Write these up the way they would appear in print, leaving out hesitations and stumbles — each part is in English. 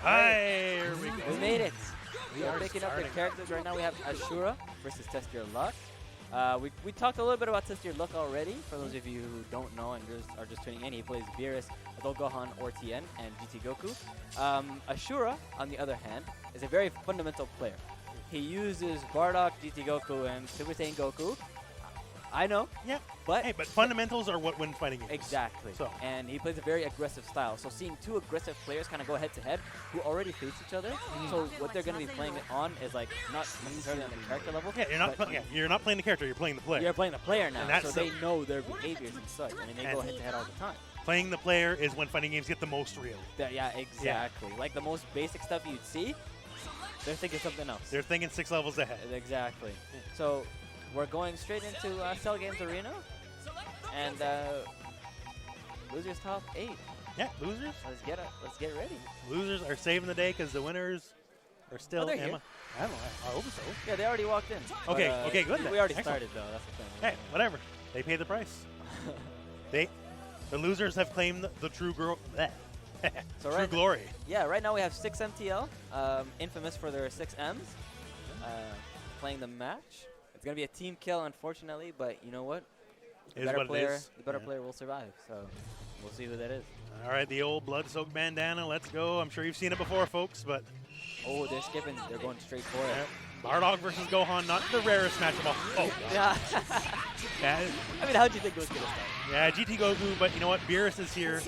Hi, here we go. We made it. We are picking up the characters. Right now we have Ashuraa versus Test Your Luck. We talked a little bit about Test Your Luck already. For those of you who don't know and are just tuning in, he plays Beerus, Adult Gohan, or TN, and GT Goku. Ashuraa, on the other hand, is a very fundamental player. He uses Bardock, GT Goku, and Super Saiyan Goku. I know. Yeah. But hey, but fundamentals are what wins fighting games. Exactly. So. And he plays a very aggressive style. So seeing two aggressive players kind of go head to head who already face each other. So what they're going to be playing it on is like not necessarily on the character level. Yeah, you're not playing the character. You're playing the player. You're playing the player now. And so they know their behaviors and such. I mean, they go head to head all the time. Playing the player is when fighting games get the most real. Yeah, exactly. Yeah. Like the most basic stuff you'd see, they're thinking something else. They're thinking 6 levels ahead. Exactly. Yeah. So we're going straight into Cell Games Arena. And losers top 8. Yeah, losers. Let's get ready. Losers are saving the day because the winners are still Here. I don't know. I hope so. Yeah, they already walked in. Okay, okay, good. We already started though. That's the thing. Hey, whatever. They paid the price. The losers have claimed the true true glory. Yeah, right now we have 6 MTL, infamous for their 6 Ms, playing the match. It's gonna be a team kill, unfortunately, but you know what? The better player will survive. So we'll see who that is. All right, the old blood-soaked bandana. Let's go. I'm sure you've seen it before, folks, but oh, they're skipping. They're going straight for it. Bardock versus Gohan, not the rarest match of all. Oh, yeah. I mean, how'd you think it was gonna start? Yeah, GT Goku, but you know what? Beerus is here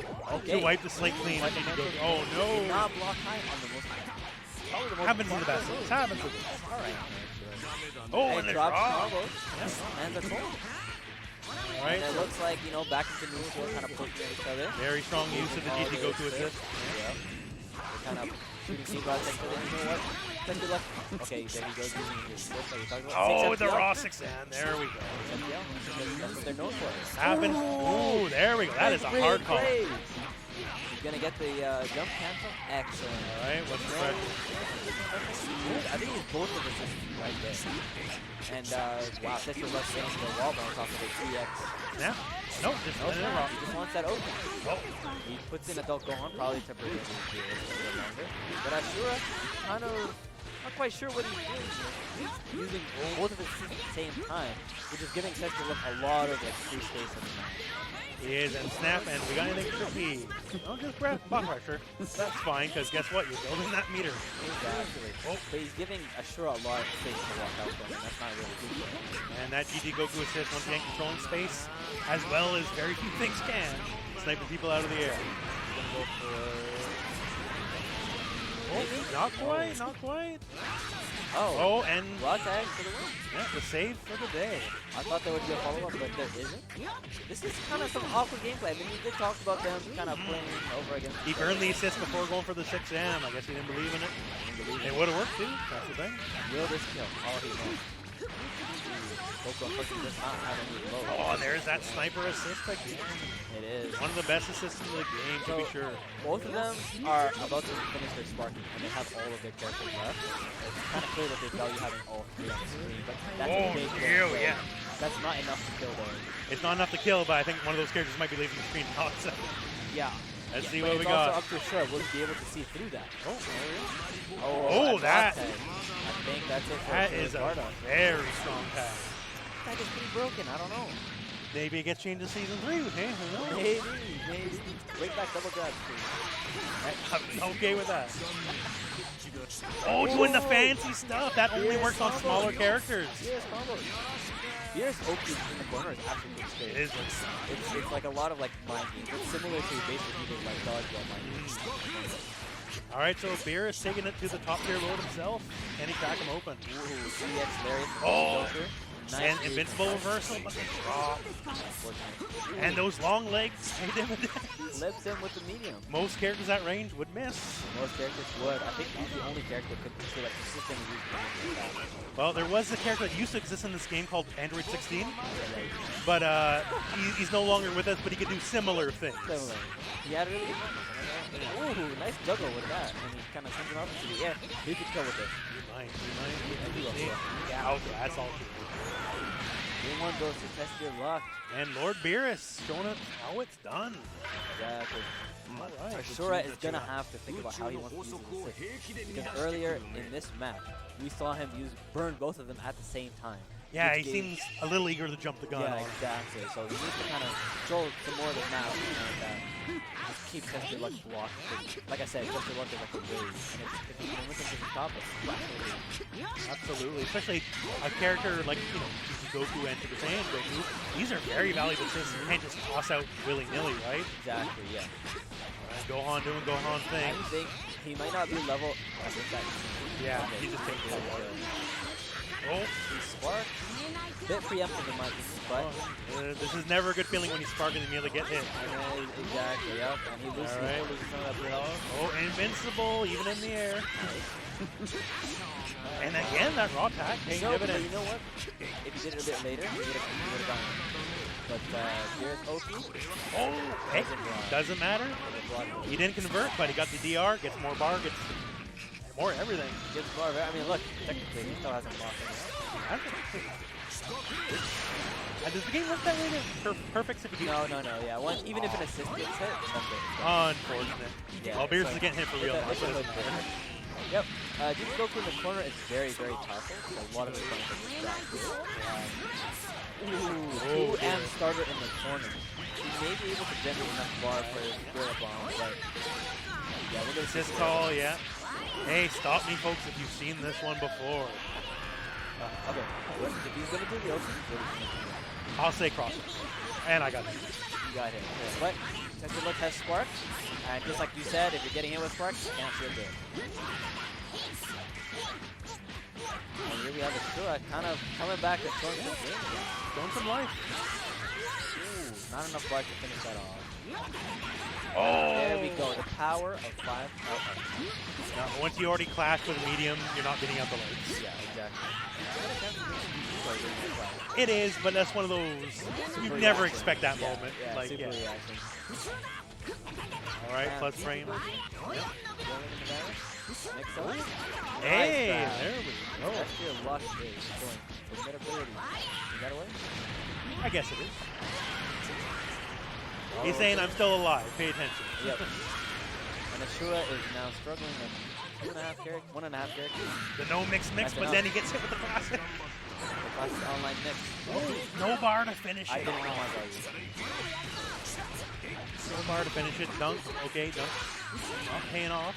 to wipe the slate clean. Oh no! Did not block high on the most. Happens in the best. Happens in the best. All right. Oh, and drops combos. Yes. And the cold. All right. And it looks like, you know, back into news, we're kind of pushing each other. Very strong use of the GT Goku assist. Yeah. We're kind of shooting team routes next to them. You know what? Test your luck. Okay, there he goes using his assist like we talked about. Oh, the raw 6M. There we go. That's what they're known for. Happens. Ooh, there we go. That is a hard call. He's going to get the jump cancel. Excellent. All right, what's the pressure? I think he's both of the systems right there. And, wow, Test Your Luck getting the wall bounce off of the 3X. Yeah. Nope, he just wants that open. Oh. He puts in Adult Gohan, probably temporarily a little longer. But Ashuraa, kind of not quite sure what he's doing here. He's using both of his systems at the same time, which is giving Test Your Luck a lot of like free space on the map. He is, and snap, and we got anything tricky. Don't just grab block pressure. That's fine, because guess what? You're building that meter. Exactly. Oh. But he's giving Ashuraa a lot of space to walk out from, and that's not really good for him. And that GT Goku assist, once again, controlling space, as well as very few things can. Sniping people out of the air. Go for... Oh, not quite, not quite. Oh, and raw tag for the win. Yeah, the save for the day. I thought there would be a follow-up, but there isn't. This is kind of some awkward gameplay. I mean, we did talk about them kind of playing over against. He earned the assist before going for the 6M. I guess he didn't believe in it. It would have worked too. That's the thing. Will this kill? All he wants. Goku unfortunately does not have any low. Oh, there's that sniper assist again. It is. One of the best assists in the game, to be sure. Both of them are about to finish their sparking, and they have all of their characters left. It's kind of clear that they value having all 3 on the screen, but that's a big deal, yeah. That's not enough to kill them. It's not enough to kill, but I think one of those characters might be leaving the screen now. So. Yeah. Let's see what we got. Also up to Ashuraa, we'll be able to see through that. Oh, that. I think that's it for That is a very strong tag. That is pretty broken. I don't know. Maybe it gets changed to season 3. Hey, who knows? Maybe. Bring back double grabs, please. I'm okay with that. Oh, doing the fancy stuff. That only works on smaller characters. Yes, combos. Beerus OP in the corner is absolutely straight. It is. It's like a lot of like mind games. It's similar to basically just like dodgeball mind games. All right, so Beerus taking it to the top tier load himself. Can he crack him open? Ooh, 3X Lariat. Oh! And invincible reversal, but they drop. And those long legs pay dividends. Lives him with the medium. Most characters at range would miss. Most characters would. I think he's the only character that could like consistently use the medium. Well, there was a character that used to exist in this game called Android 16, but he's no longer with us, but he could do similar things. Similar. He had a really good one. Ooh, nice juggle with that. And he kind of sends him up into the air. He could kill with this. You might. Yeah, okay, that's all true. Game 1 goes to Test Your Luck. And Lord Beerus showing us how it's done. Exactly. All right. Ashuraa is going to have to think about how he wants to use his assist. Because earlier in this match, we saw him burn both of them at the same time. Yeah, he seems a little eager to jump the gun. Yeah, exactly. So he needs to kind of control some more of the map and just keep Test Your Luck blocked. Like I said, Test Your Luck is like a wave. And if you can win something to stop it, absolutely. Especially a character like, Goku and Super Saiyan Goku. These are very valuable assists. You can't just toss out willy-nilly, right? Exactly, yeah. Gohan doing Gohan thing. I think he might not be level. Yeah, he just takes the water. Oh, he sparked. Bit preemptive in my opinion, but this is never a good feeling when you spark and immediately get hit. Exactly, yep. And he loses some of that blue health. Oh, invincible, even in the air. And again, that raw attack paying dividends. You know what? If he did it a bit later, he would have gone. But Beerus OP. Oh, hey, doesn't matter. He didn't convert, but he got the DR, gets more bar, gets more everything. Gets more. I mean, look, technically, he still hasn't lost anything. Does the game work that way? Perfect if you No, yeah. Even if an assist gets hit, that's it. Unfortunate. Yeah, well, Beerus is getting hit for real. Yep. Deep Goku in the corner is very, very tough. A lot of it's going to distract. Ooh, and starter in the corner. He may be able to generate enough bar for his Spirit Bomb, but yeah, we're going to assist call, yeah. Hey, stop me, folks, if you've seen this one before. Okay, if he's going to do the ocean, I'll say cross. And I got him. You got him. But Test Your Luck has Spark, and just like you said, if you're getting hit with Spark, you can't feel good. And here we have Ashuraa kind of coming back and showing some game. Showing some life. Ooh, not enough bar to finish that off. Oh! There we go, the power of 5. Now, once you already clashed with a medium, you're not getting out the lights. Yeah, exactly. It is, but that's one of those, you never expect that moment. Yeah, like, super reaction. All right, plus frame. Yep. Next up. Hey, nice there we go. Test Your Luck is going formidability. Is that away? I guess it is. He's saying I'm still alive. Pay attention. Yep. And Ashuraa is now struggling with 1.5 characters. The no mix, but then he gets hit with the classic. The classic online mix. Oh, no bar to finish it. I didn't know how that. No bar to finish it. Dunk. Okay, dunk. Not paying off.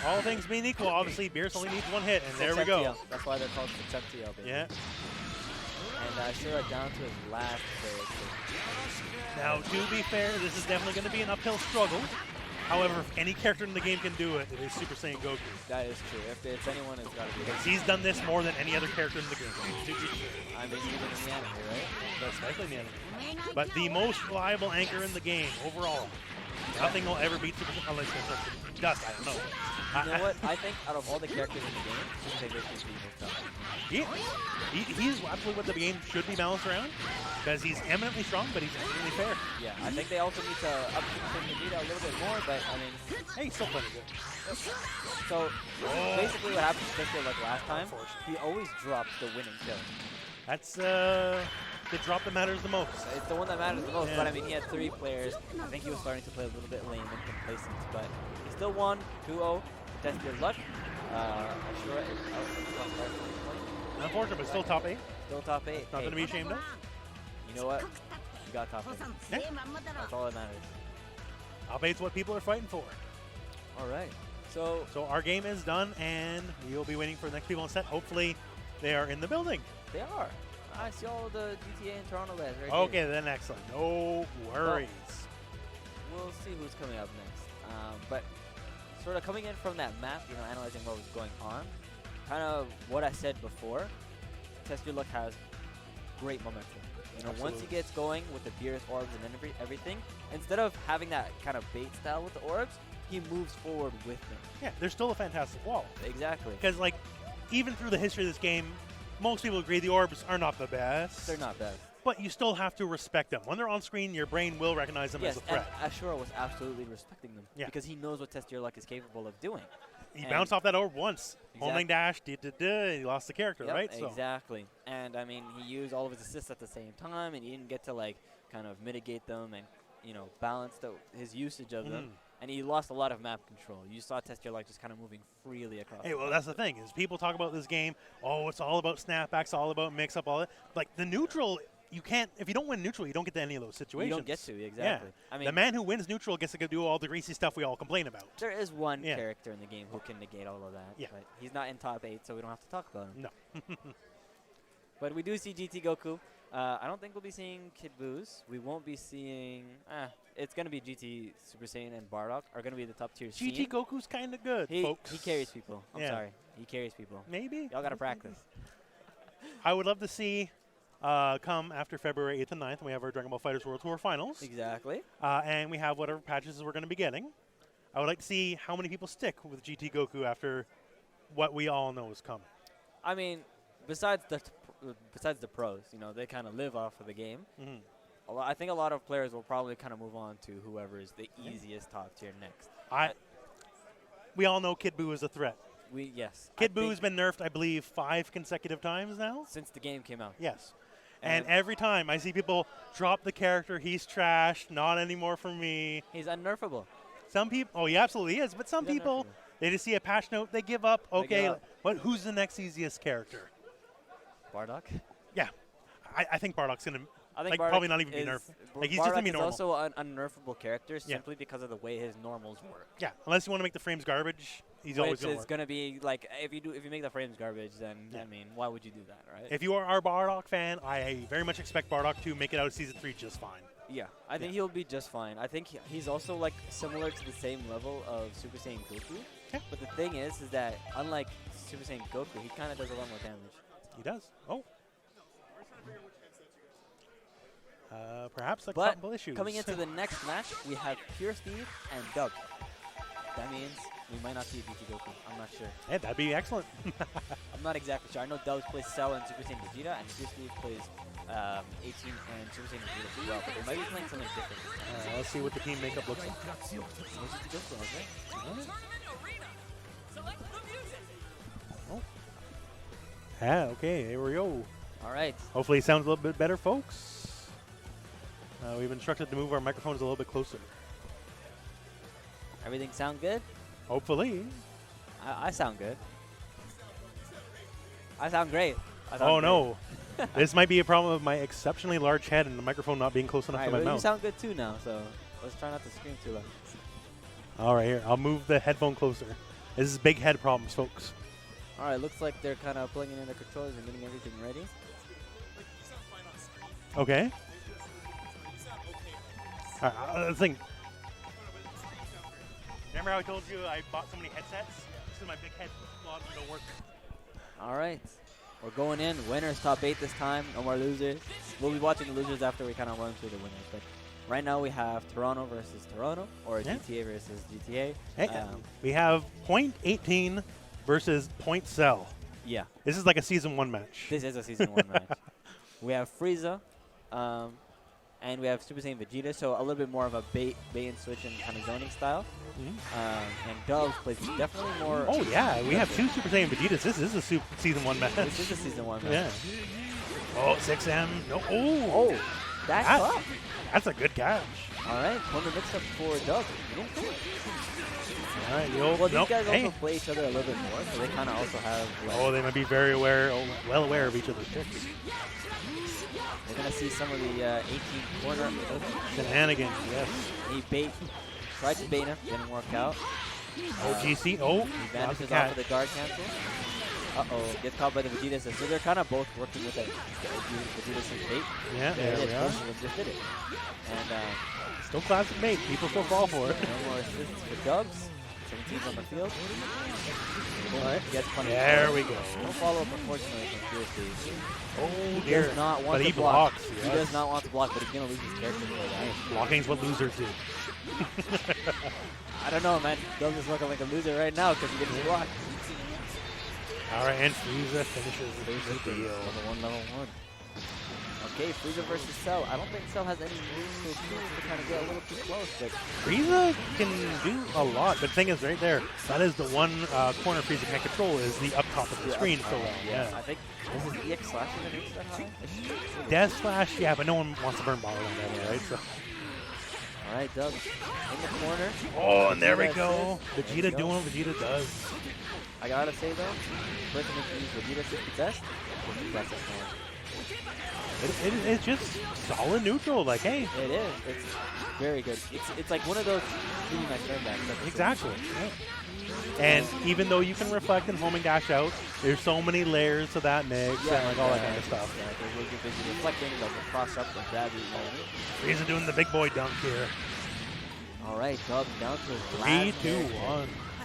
All things being equal, obviously, Beerus only needs one hit, and there we go. That's why they're called TestYourLuckMTL, baby. Yeah. And Ashuraa down to his last player. Now, to be fair, this is definitely going to be an uphill struggle. However, if any character in the game can do it, it is Super Saiyan Goku. That is true. If it's anyone, it's got to be. Because he's done this more than any other character in the game. I mean, even in the anime, right? Especially in the anime. But the most reliable anchor in the game overall. Nothing will ever beat Super Saiyan unless it's Dust. I don't know. You know what? I think out of all the characters in the game, Super Saiyan Goku is the most tough. He's absolutely what the game should be balanced around. Because he's eminently strong, but he's eminently fair. Yeah, I think they also need to up Vegeta a little bit more, but I mean... Hey, he's still playing good. So, basically what happened to Test last time, he always drops the winning kill. That's the drop that matters the most. It's the one that matters the most, but I mean, he had 3 players. I think he was starting to play a little bit lame and complacent, but he still won 2-0. Test Your Luck. Ashuraa is out. Unfortunate, but still top 8. Still top 8. Nothing to be ashamed of. You know what? You got top 8. Yeah. That's all that matters. Top 8's what people are fighting for. All right. So our game is done, and we'll be waiting for the next people on set. Hopefully, they are in the building. They are. I see all the GTA and Toronto guys right Okay, here. then excellent. No worries. We'll see who's coming up next. But sort of coming in from that map, analyzing what was going on, kind of what I said before, Test Your Luck has great momentum. Once he gets going with the Beerus orbs and everything, instead of having that kind of bait style with the orbs, he moves forward with them. Yeah, there's still a fantastic wall. Exactly. Because, even through the history of this game, most people agree the orbs are not the best. They're not best. But you still have to respect them. When they're on screen, your brain will recognize them as a threat. And Ashuraa was absolutely respecting them. Yeah. Because he knows what Test Your Luck is capable of doing. He bounced off that orb once. Exactly. Homing dash, he lost the character, Yep, right? So. Exactly. And, I mean, he used all of his assists at the same time, and he didn't get to, like, kind of mitigate them and, you know, balance his usage of them. And he lost a lot of map control. You saw TestYourLuck just kind of moving freely across. Hey, well, that's the thing, is people talk about this game, oh, it's all about snapbacks, all about mix-up, all that. Like, the neutral, you can't, if you don't win neutral, you don't get to any of those situations. You don't get to, exactly. Yeah. I mean, the man who wins neutral gets to do all the greasy stuff we all complain about. there is one character in the game who can negate all of that. Yeah. But he's not in top 8, so we don't have to talk about him. No. But we do see GT Goku. I don't think we'll be seeing Kid Boo's. We won't be seeing... it's going to be GT Super Saiyan and Bardock are going to be the top tier GT scene. Goku's kind of good, folks. He carries people. I'm sorry. He carries people. Maybe. Y'all got to practice. I would love to see come after February 8th and 9th, and we have our Dragon Ball FighterZ World Tour Finals. Exactly. And we have whatever patches we're going to be getting. I would like to see how many people stick with GT Goku after what we all know is coming. I mean, besides the pros, you know, they kind of live off of the game. I think a lot of players will probably kind of move on to whoever is the easiest top tier next. We all know Kid Buu is a threat. Yes. Kid Buu has been nerfed, I believe, 5 consecutive times now. Since the game came out. Yes. And every time I see people drop the character, he's trashed, not anymore for me. He's unnerfable. Some people, oh, he absolutely is. But some people, they just see a patch note, they give up. Okay, who's the next easiest character? Bardock? Yeah. I think Bardock's going to Bardock probably not even be nerfed. Like, he's just going to be normal. He's also an unnerfable character simply because of the way his normals work. Yeah, unless you want to make the frames garbage, he's always going to work. Which is going to be, like, if you make the frames garbage, then, I mean, why would you do that, right? If you are our Bardock fan, I very much expect Bardock to make it out of Season 3 just fine. Yeah, I think he'll be just fine. I think he's also, like, similar to the same level of Super Saiyan Goku. Okay. But the thing is that unlike Super Saiyan Goku, he kind of does a lot more damage. He does. Oh. Perhaps a couple issues. Coming into the next match, we have PureSteve and DubZ. That means we might not see GT Goku. I'm not sure. Yeah, that'd be excellent. I'm not exactly sure. I know DubZ plays Cell and Super Saiyan Vegeta, and PureSteve plays 18 and Super Saiyan Vegeta as well. But they might be playing something different. Let's see what the team makeup looks like. Oh. Yeah, okay, here we go. All right. Hopefully it sounds a little bit better, folks. We've been instructed to move our microphones a little bit closer. Everything sound good? Hopefully. I sound good. I sound great. No. This might be a problem of my exceptionally large head and the microphone not being close enough to my mouth. You sound good too now, so let's try not to scream too loud. All right, here. I'll move the headphone closer. This is big head problems, folks. All right, looks like they're kind of plugging in the controllers and getting everything ready. Okay. The thing. Remember how I told you I bought so many headsets? This is my big head logs don't work. All right. We're going in. Winners top 8 this time. No more losers. We'll be watching the losers after we kind of run through the winners. But right now we have Toronto versus Toronto, or GTA versus GTA. Hey, we have Point 18 versus Point Cell. Yeah. This is like a Season 1 match. This is a Season 1 match. We have Frieza, and we have Super Saiyan Vegeta, so a little bit more of a bait and switch and kind of zoning style. And DubZ plays definitely more. Oh, yeah. We have 2 Super Saiyan Vegetas. This is a Season 1 match. This is a Season 1 match. Yeah. Oh, 6M. No. Oh, that's tough. That's a good catch. All right. Corner mix-up for DubZ. All right. Well, these guys also play each other a little bit more, so they kind of also have. Like, they might be very well aware of each other's tricks. We're going to see some of the 18 corner shenanigans, yes. He tried to bait him, didn't work out. GC, he vanishes off of the guard cancel. Gets caught by the Vegeta. So they're kind of both working with that Vegeta bait. Yeah, there we are. Just did it. And still classic bait. People still fall for it. No more assists for DubZ. 17's on the field. There we go. No follow-up, unfortunately, from PureSteve. Oh, he does not want to block. Blocks, he does not want to block, but he's going to lose his character for that. Blocking's what losers do. I don't know, man. DubZ is looking like a loser right now because he didn't block. All right, and Frieza finishes the deal. Level 1. Okay, Frieza versus Cell. I don't think Cell has any moves or tools to kind of get a little too close, but Frieza can do a lot, but the thing is right there, that is the one corner Frieza can't control is the up top of the screen so well. Yeah. I think this is EX slash in the next time. Death Slash, yeah, but no one wants to burn bottle on that, right? So. All right, Dub in the corner. Oh, and there we go. Vegeta doing what Vegeta does. I gotta say though, the person who can use Vegeta is the best. That's a fan. It's just solid neutral. Like, hey. It is. It's very good. It's like one of those really nice turn backs. Exactly. Yeah. And even though you can reflect and homing dash out, there's so many layers to that mix and like all that kind of stuff. Yeah, they're really busy reflecting, like a cross up and grab you. Frieza doing the big boy dunk here. All right, Dub down to his 3, 2, 1. I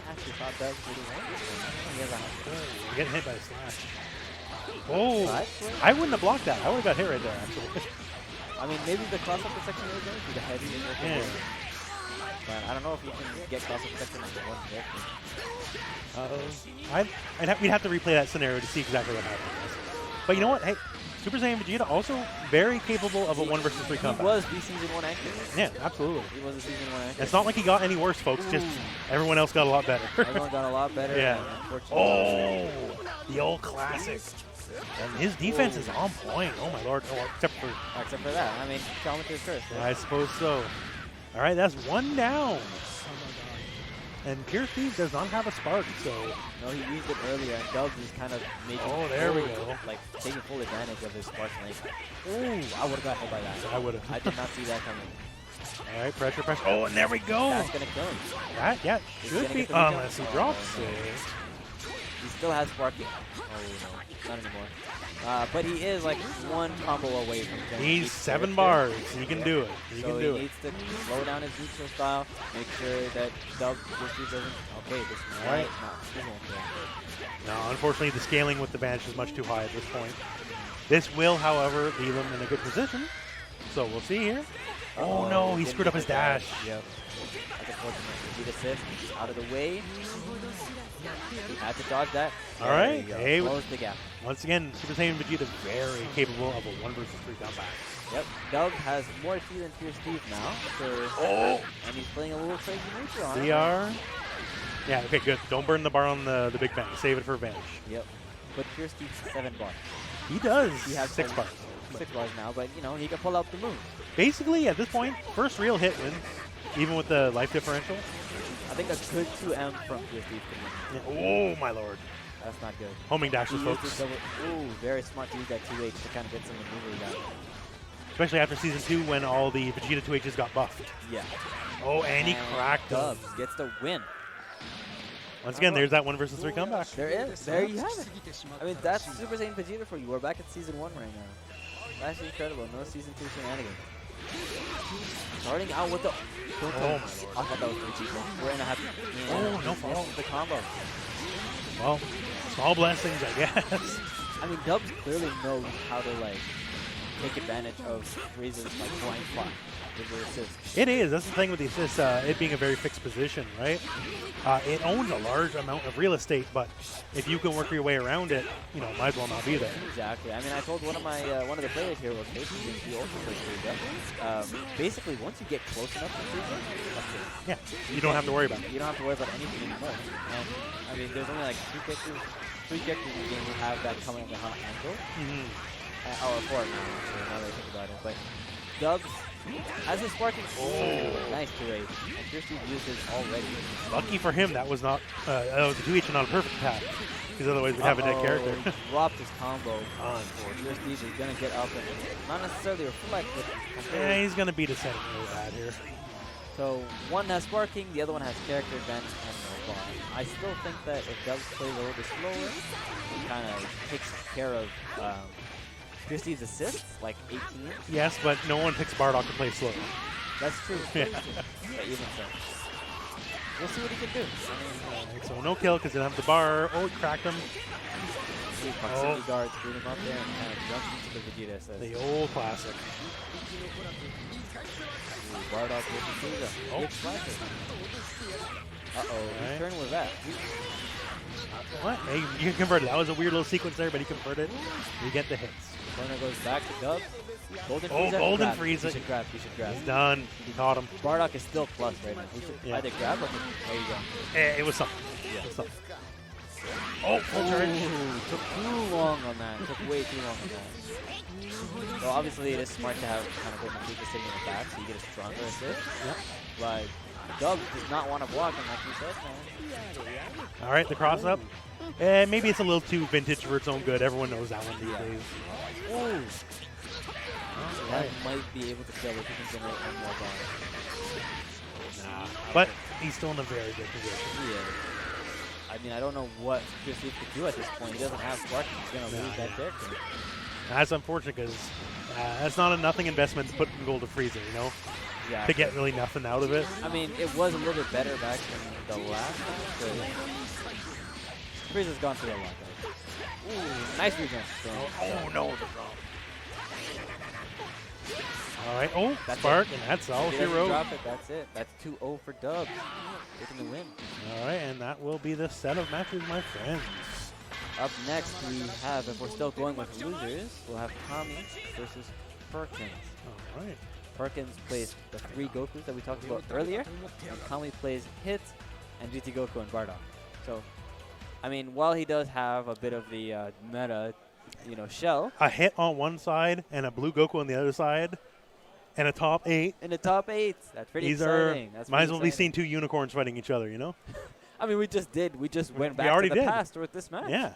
actually thought that was pretty well. He has a Getting hit by a slash. Oh, I wouldn't have blocked that. I would have got hit right there, actually. I mean, maybe the cross-up protection is there through the heavy. Yeah. But I don't know if you can get cross-up protection into one hit. We'd have to replay that scenario to see exactly what happened. But you know what? Hey, Super Saiyan Vegeta also very capable of a 1 versus 3 comeback. He was the Season 1 actor. Yeah, absolutely. He was a Season 1 actor. It's not like he got any worse, folks. Just everyone else got a lot better. Everyone got a lot better. Yeah. Oh, the old classic. And his defense is on point. Oh my lord. Oh, except for that. I mean, Geometry's curse. Right? I suppose so. All right, that's 1 down. And PureSteve does not have a spark, so. No, he used it earlier, and DubZ is kind of making. Oh, there we go. Like taking full advantage of his spark length. Ooh, I would have got hit by that. I would have. I did not see that coming. All right, pressure. Oh, and there we go. That's gonna kill him. That, yeah, should be. Unless he drops it. He still has sparking. Oh no, not anymore. But he is like 1 combo away from getting. He's 7 bars. He can do it. He can do it. He needs to slow down his neutral style. Make sure that DubZ doesn't. Okay, this is right. No, no, unfortunately, the scaling with the bench is much too high at this point. This will, however, leave him in a good position. So we'll see here. Oh no, he screwed up his dash. Yep. That's unfortunate. Vegeta assist out of the way. He had to dodge that. All right. Hey, close the gap. Once again, Super Saiyan Vegeta very capable of a 1 versus 3 comeback. Yep. DubZ has more HP than PureSteve now. And he's playing a little crazy neutral on CR. Yeah, okay, good. Don't burn the bar on the big bang. Save it for advantage. Yep. But PureSteve's 7 bars. He does. He has 6 bars. 6 bars now, but you know, he can pull out the move. Basically, at this point, first real hit wins, even with the life differential. I think a good 2M from PureSteve can win. Yeah. Oh, my lord. That's not good. Homing dashes, folks. Ooh, very smart to use that 2H to kind of get some maneuver down. Especially after Season 2 when all the Vegeta 2Hs got buffed. Yeah. Oh, and he cracked him. DubZ gets the win. Once again, there's that 1 versus 3 comeback. There is. There you have it. I mean, that's Super Saiyan Vegeta for you. We're back at Season 1 right now. That's incredible. No Season 2 shenanigans. Starting out with the... Oh, my lord. I thought that was 3 people. We're in a happy... Oh, no fault. The combo. Well, small blessings, I guess. I mean, DubZ clearly knows how to, like, take advantage of Frieza's, like, blind spot with the assist. It is. That's the thing with the assist, it being a very fixed position, right? It owns a large amount of real estate, but if you can work your way around it, you know, might as well not be there. Exactly. I mean, I told one of the players here, okay, he also plays Frieza. Basically, once you get close enough to Frieza, that's it. Yeah, you don't have to worry about it. You don't have to worry about anything anymore. And I mean, there's only like 3 characters in the game who have that coming at a hot angle. Or 4 now, actually, now that I think about it. But DubZ has his sparking. Oh, nice 2H. And PureSteve uses already. Lucky for him, that was not that was a 2H and not a perfect attack. Because otherwise we'd have a dead character. He dropped his combo. PureSteve is going to get up and not necessarily reflect, but yeah, he's going to beat a setting really bad here. So one has sparking, the other one has character advantage and no bar. I still think that if DubZ plays a little bit slower, he kind of takes care of PureSteve's assists, like 18. Yes, but no one picks Bardock to play slow. That's true. Yeah. But even so. We'll see what he can do. So no kill because he doesn't have the bar. Oh, he cracked him. Proximity guard screwed him up there and kind of jumps into the Vegeta assist. The old classic. Ooh, Bardock with Frieza. Oh. Big slasher. Uh-oh, whose turn was that? What? Hey, you converted. That was a weird little sequence there, but he converted. You get the hits. Corner goes back to DubZ. Golden Oh, Frieza. Golden grab. Frieza. He should grab. He should grab. He's done. He caught him. Bardock is still plus right now. He should either grab or there you go. It was something. Yeah. It was something. Oh, full charge. Took too long on that. Took way too long on that. So obviously it is smart to have kind of Golden Frieza sitting in the back so you get a stronger assist. Yep. Like, DubZ does not want to block him like you said, man. All right, the cross up. Maybe it's a little too vintage for its own good. Everyone knows that one these days. Ooh. That might be able to kill if he can generate one more damage. Nah, but he's still in a very good position. Yeah. I mean, I don't know what PureSteve could do at this point. He doesn't have Spark. He's going to lose that character. That's unfortunate because that's not a nothing investment to put in gold to Frieza, you know? Yeah. To get really nothing out of it. I mean, it was a little bit better back in the last time, but Frieza's gone through a lot, guys. Ooh, nice regen. Oh, no. All right. Oh, that's Spark, and that's all he hero. Drop it. That's it. That's 2-0 for DubZ. Taking the win. All right, and that will be the set of matches, my friends. Up next, we have, if we're still going with losers, we'll have Kami versus Perkins. All right. Perkins plays the 3 Gokus that we talked about earlier, and Kami plays Hit and GT Goku and Bardock. So, I mean, while he does have a bit of the meta, you know, shell. A Hit on one side and a blue Goku on the other side, and a top 8. In the top 8. That's pretty exciting. That's might as well be exciting. seeing 2 unicorns fighting each other, you know? I mean, we just did. We just went back already to the did. past with this match. Yeah.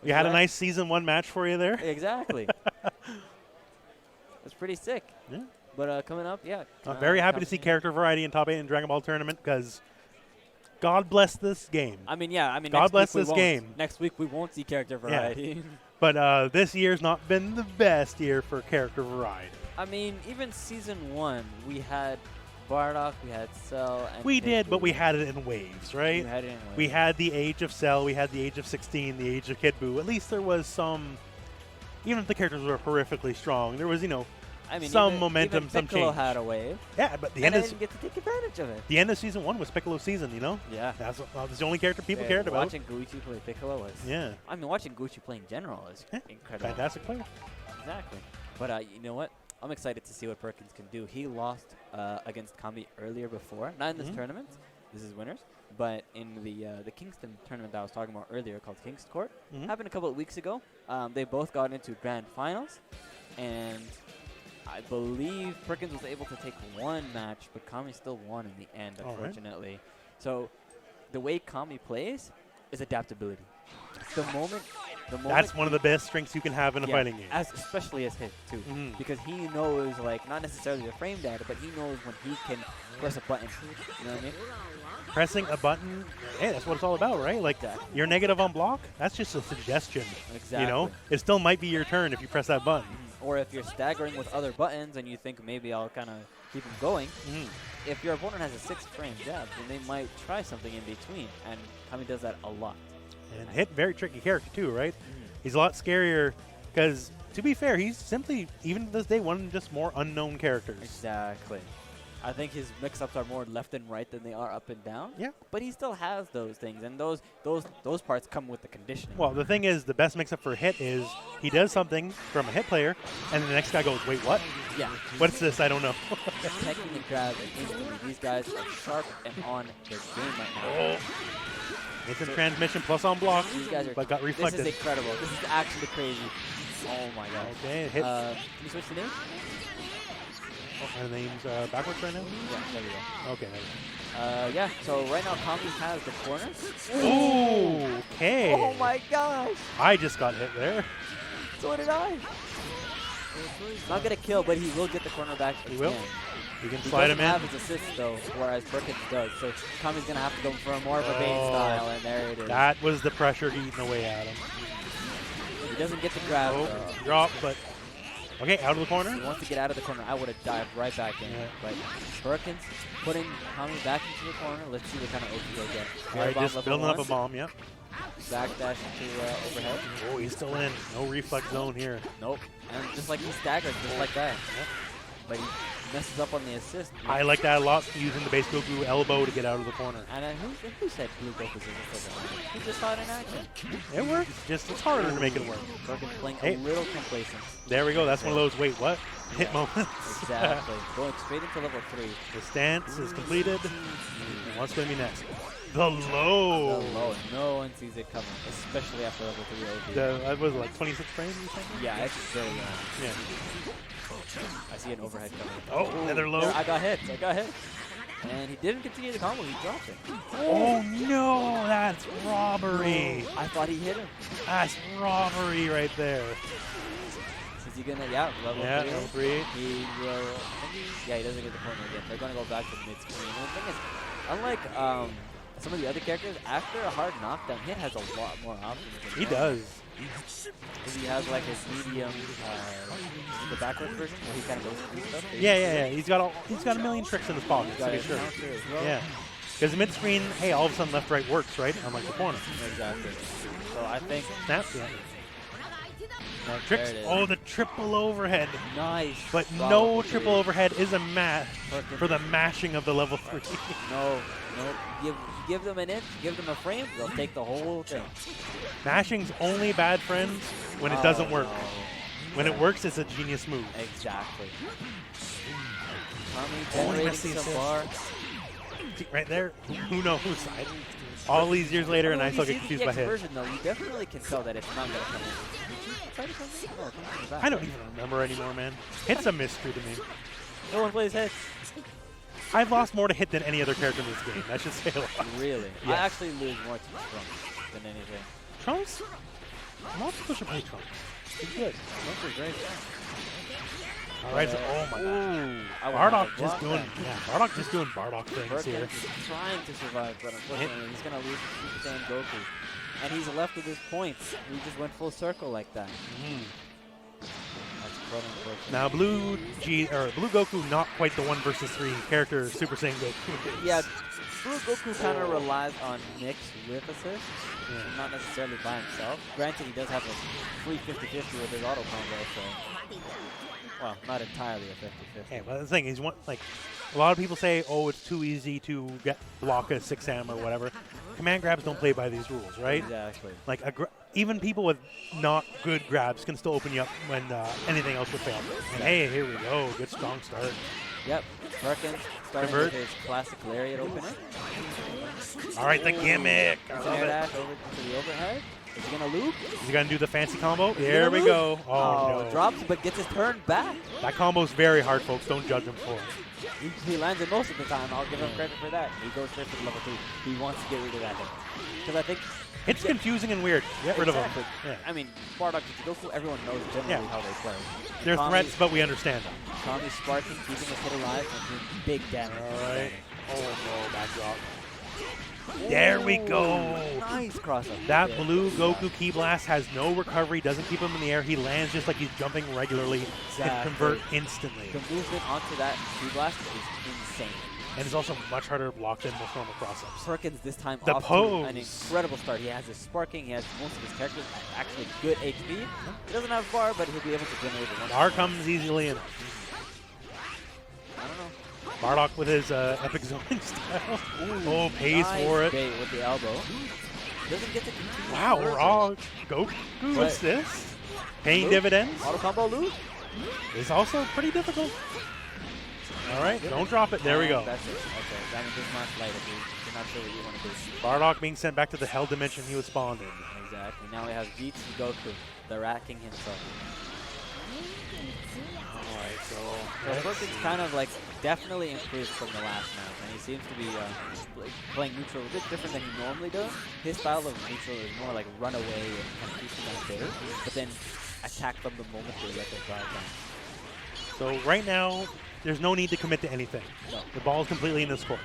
We had a nice Season 1 match for you there. Exactly. That's pretty sick. Yeah. But coming up, yeah. I'm very happy to see character variety in top 8 in Dragon Ball Tournament because God bless this game. I mean, yeah. I mean, God bless this game. Next week we won't see character variety. Yeah. But this year's not been the best year for character variety. I mean, even Season 1, we had Bardock, we had Cell, and we Goku. did, but we had it in waves, right? We had it in waves. We had the age of Cell, we had the age of 16, the age of Kid Buu. At least there was some, even if the characters were horrifically strong, there was, you know, I mean, some even momentum, Piccolo some change. had a wave. Yeah, but the and end I of didn't get to take advantage of it. the end of Season 1 was Piccolo's season, you know? Yeah. That's the only character people cared about. Watching Gucci play Piccolo was... Yeah. I mean, watching Gucci play in general is incredible. Fantastic player. Exactly. But you know what? I'm excited to see what Perkins can do. He lost against Kami earlier before. Not in this tournament. This is winners. But in the Kingston tournament that I was talking about earlier called King's Court, happened a couple of weeks ago. They both got into grand finals. And I believe Perkins was able to take one match, but Kami still won in the end, unfortunately. Right. So the way Kami plays is adaptability. The moment that's one of the best strengths you can have in a fighting game. Especially as Hit, too. Because he knows, like, not necessarily the frame data, but he knows when he can press a button. You know what I mean? Pressing a button, hey, that's what it's all about, right? Like, you're negative on block, that's just a suggestion. Exactly. You know? It still might be your turn if you press that button. Or if you're staggering with other buttons and you think maybe I'll kind of keep him going, if your opponent has a 6-frame jab, then they might try something in between. And Kami does that a lot. And Hit, very tricky character too, right? He's a lot scarier because, to be fair, he's simply, even to this day, one of just more unknown characters. Exactly. I think his mix-ups are more left and right than they are up and down. Yeah. But he still has those things, and those parts come with the conditioning. Well, the thing is, the best mix-up for Hit is he does something from a Hit player, and the next guy goes, wait, what? Yeah. What's this? I don't know. Teching and grab instantly. These guys are sharp and on their game right now. Instant transmission plus on block, These guys are, but got reflected. This is incredible. This is actually crazy. Oh my god. Okay, Hit. Can you switch the name? Oh, our name's backwards right now? Yeah, there we go. Okay, there we go. Yeah, so right now Kami has the corner. Ooh, okay. Oh my gosh. I just got hit there. So did I. Not going to kill, but he will get the corner back. He will. You can slide him in. He doesn't have his assist, though, whereas Perkins does. So Kami's going to have to go for a more of a bait style, and there it is. That was the pressure eating away at him. He doesn't get the grab. Drop, but... Okay, out of the corner. He wants to get out of the corner. I would have dived right back in. Yeah. But Perkins putting Kami back into the corner. Let's see what kind of OP he'll get. All right, just building up a bomb, yep. Backdash into overhead. Oh, he's still in. No reflex zone here. Nope. And just like he staggered, just like that. Yep. But messes up on the assist. I like that a lot, using the base Goku elbow to get out of the corner. And then who said blue Goku's resistance? He just saw it in action. It works, just it's harder to make it work. Perkins playing a little complacent. There we go, that's one of those, wait, what? Hit moments. Exactly. Going straight into level 3. The stance is completed. And what's going to be next? The low. The low. No one sees it coming, especially after level 3 OG. That was like 26 frames or something? Yeah, it's very long. Yeah. I see an overhead coming. Oh, another low. There, I got hit. And he didn't continue the combo, he dropped it. Oh no, that's robbery. I thought he hit him. That's robbery right there. Is he gonna, level 3? Level 3. He will, he doesn't get the corner again. They're gonna go back to mid-screen. And the thing is, unlike some of the other characters, after a hard knockdown, Hit has a lot more options. He does. He has like his medium, the backwards version, where he kind of goes through stuff. Yeah. He's got a million tricks in his pocket, to be sure. Well. Yeah. Because mid-screen, hey, all of a sudden left-right works, right? Unlike the corner. Exactly. So I think... Snap, yeah. Tricks. Oh, the triple overhead. Nice. But no triple overhead is a match for the mashing of the level 3. No. Give them an inch, give them a frame, they'll take the whole thing. Mashing's only bad, friends, when it doesn't work. No. When it works, it's a genius move. Exactly. Tommy generating some bar. Right there, who knows? All these years later, and I still get confused by Hit. Version, though, you definitely can tell that it's not going to come in. Did you try to come in? No, it comes back. I don't even remember anymore, man. Hit's a mystery to me. No one plays Hit. I've lost more to Hit than any other character in this game. That should say a lot. Really? Yes. I actually lose more to Trunks than anything. Trunks? Most people should play Trunks. He's good. Trunks is great. All right, so oh my god. Bardock just doing Bardock things here. He's trying to survive, but unfortunately he's going to lose to Super Saiyan Goku. And he's left with his points. He just went full circle like that. That's quite unfortunate. Now Blue Goku, not quite the 1 versus 3 character Super Saiyan Goku. Yeah, Blue Goku kind of relies on mix with assist, not necessarily by himself. Granted, he does have a free 50-50 with his auto combo, so... Well, not entirely a 50-50. Yeah, but the thing is, like, a lot of people say, oh, it's too easy to block a 6M or whatever. Command grabs don't play by these rules, right? Exactly. Like, even people with not good grabs can still open you up when anything else would fail. And hey, here we go. Good strong start. Yep. Perkins starting with his classic lariat opener. All right, the gimmick. I love it. Dash over to the overhead. Is he going to loop? Is he going to do the fancy combo? There we go. Oh, no. Drops, but gets his turn back. That combo's very hard, folks. Don't judge him for it. He lands it most of the time. I'll give him credit for that. He goes straight for the level 3. He wants to get rid of that hit. Because I think... It's confusing and weird. Get rid of him. Yeah. I mean, Bardock, Goku, everyone knows generally how they play. They're threats, but we understand them. Tommy's sparking, keeping his hit alive, and doing big damage. All right. Oh, no, backdrop. There we go. Nice cross-up. That blue Goku Ki Blast has no recovery, doesn't keep him in the air. He lands just like he's jumping regularly and convert instantly. The movement onto that Ki Blast is insane. And it's also much harder to block than most normal cross-ups. Perkins this time the off pose. To an incredible start. He has his sparking. He has most of his characters actually good HP. He doesn't have bar, but he'll be able to generate it. Bar comes easily enough. I don't know. Bardock with his epic zoning style. Ooh, pays for it. Bait with the elbow. Doesn't get to continue. Wow, raw Goku assist. Paying dividends. Auto combo loop. Is also pretty difficult. All right, don't drop it. There we go. That's it. Okay, that means just not light if you're not sure what you want to do. Bardock being sent back to the hell dimension he was spawned in. Exactly. Now we have Vegeta Goku, the Rat King himself. Alright, so Perkins kind of like definitely improved from the last match, and he seems to be playing neutral a bit different than he normally does. His style of neutral is more like run away and kind of keep them out there, but then attack them the moment they let their guard down. So right now, there's no need to commit to anything. No. The ball is completely in his court.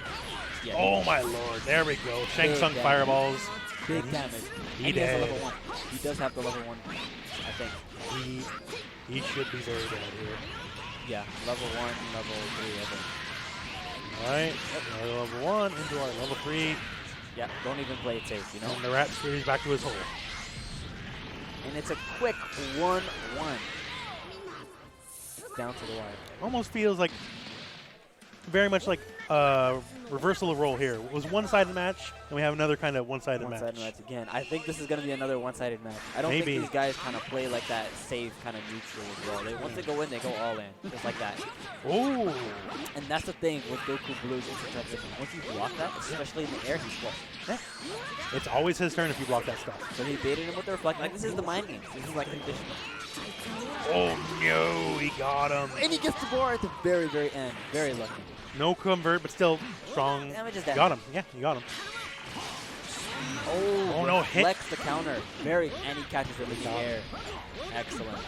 Yeah, oh my lord, there we go. Shang Tsung fireballs. Big damage. He has did. a level 1. He does have the level 1, I think. He should be very bad here. Yeah, level 1, level 3, I think. Alright, another level 1 into our level 3. Yeah, don't even play it safe, you know? And the rat scurries back to his hole. And it's a quick 1-1. Down to the wire. Almost feels like very much like reversal role here. It was one-sided match, and we have another kind of one-sided match. One-sided match again. I think this is going to be another one-sided match. I don't think these guys kind of play like that safe kind of neutral as well. Once they go in, they go all in, just like that. Oh! And that's the thing with Goku Blue's interception. Once you block that, especially in the air, he's flushed. Yeah. It's always his turn if you block that stuff. So he baited him with the reflect. Like, this is the mind games. This is like conditional. Oh, no, he got him. And he gets the bar at the very, very end. Very lucky. No convert, but still strong. Damage is damage. Got him. Yeah, you got him. Oh, no, hit. Reflects the counter. Very, and he catches it in the air. Excellent.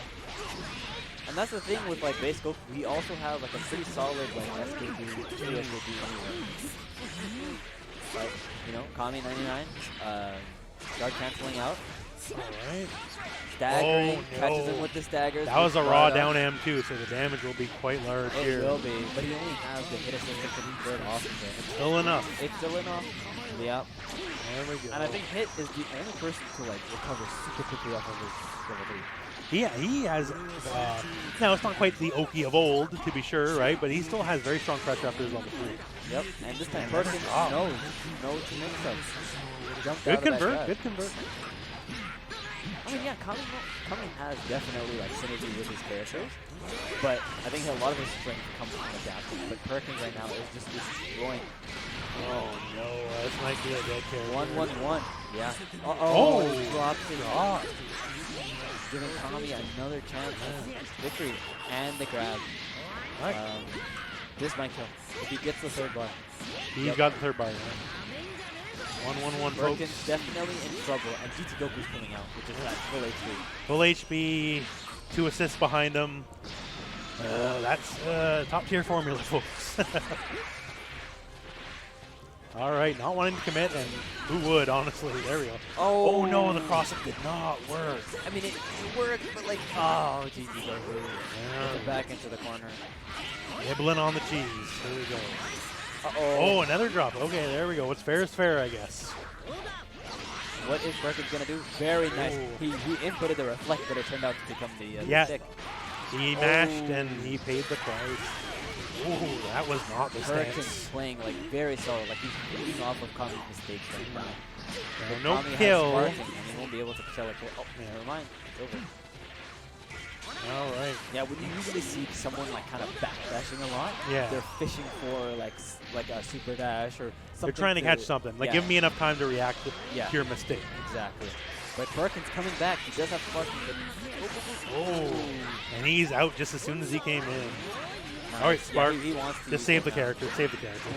And that's the thing with like base Goku. We also have like a pretty solid like SKB, anyway. But, you know, Kami 99, guard canceling out. Alright. Staggering, catches him with the staggers. That was a raw down M too, so the damage will be quite large here. It will be, but he only has the hit assistance to be third off of it. It's still enough. It's still enough. Yep. There we go. And I think Hit is the only person to like recover super quickly off of his level 3. Yeah, he has. Now it's not quite the Oki of old, to be sure, right? But he still has very strong pressure after his level 3. Yep. And this time Perkins knows to make stuff. Good convert. Good convert. I mean, yeah, Kami has definitely like synergy with his characters, but I think a lot of his strength comes from adapting. But Perkins right now is just destroying. Oh no, this might be a dead character. 1-1-1. Yeah. Oh, drops it off. Giving Kami another chance at victory and the grab. Right. This might kill if he gets the third bar. He's got the third bar. Right? 1-1-1, folks. Perkins definitely in trouble, and GT Goku's coming out, which is at full HP. Full HP, 2 assists behind him. That's top tier formula, folks. All right, not wanting to commit, and who would, honestly? There we go. Oh no, the cross-up did not work. I mean, it worked, but like, oh, GT Goku. Gets it back into the corner. Nibbling on the cheese. Here we go. Uh-oh. Oh, another drop. Okay, there we go. What's fair is fair, I guess. What is Perkins going to do? Very nice. He inputted the reflect, but it turned out to become the stick. He mashed and he paid the price. Ooh, that was not the stance. Perkins playing like very solid. Like he's feeding off of Kami's mistakes right now. No kill. And he won't be able to kill it. Oh, never mind. It's over. All right. Yeah, when you usually see someone like kind of backdashing a lot, they're fishing for like a super dash or something. They're trying to catch something. Like, give me enough time to react to your mistake. Exactly. But Perkins coming back. He does have sparking. And he's out just as soon as he came in. Nice. All right, Spark. He wants to just save the character. Save the character.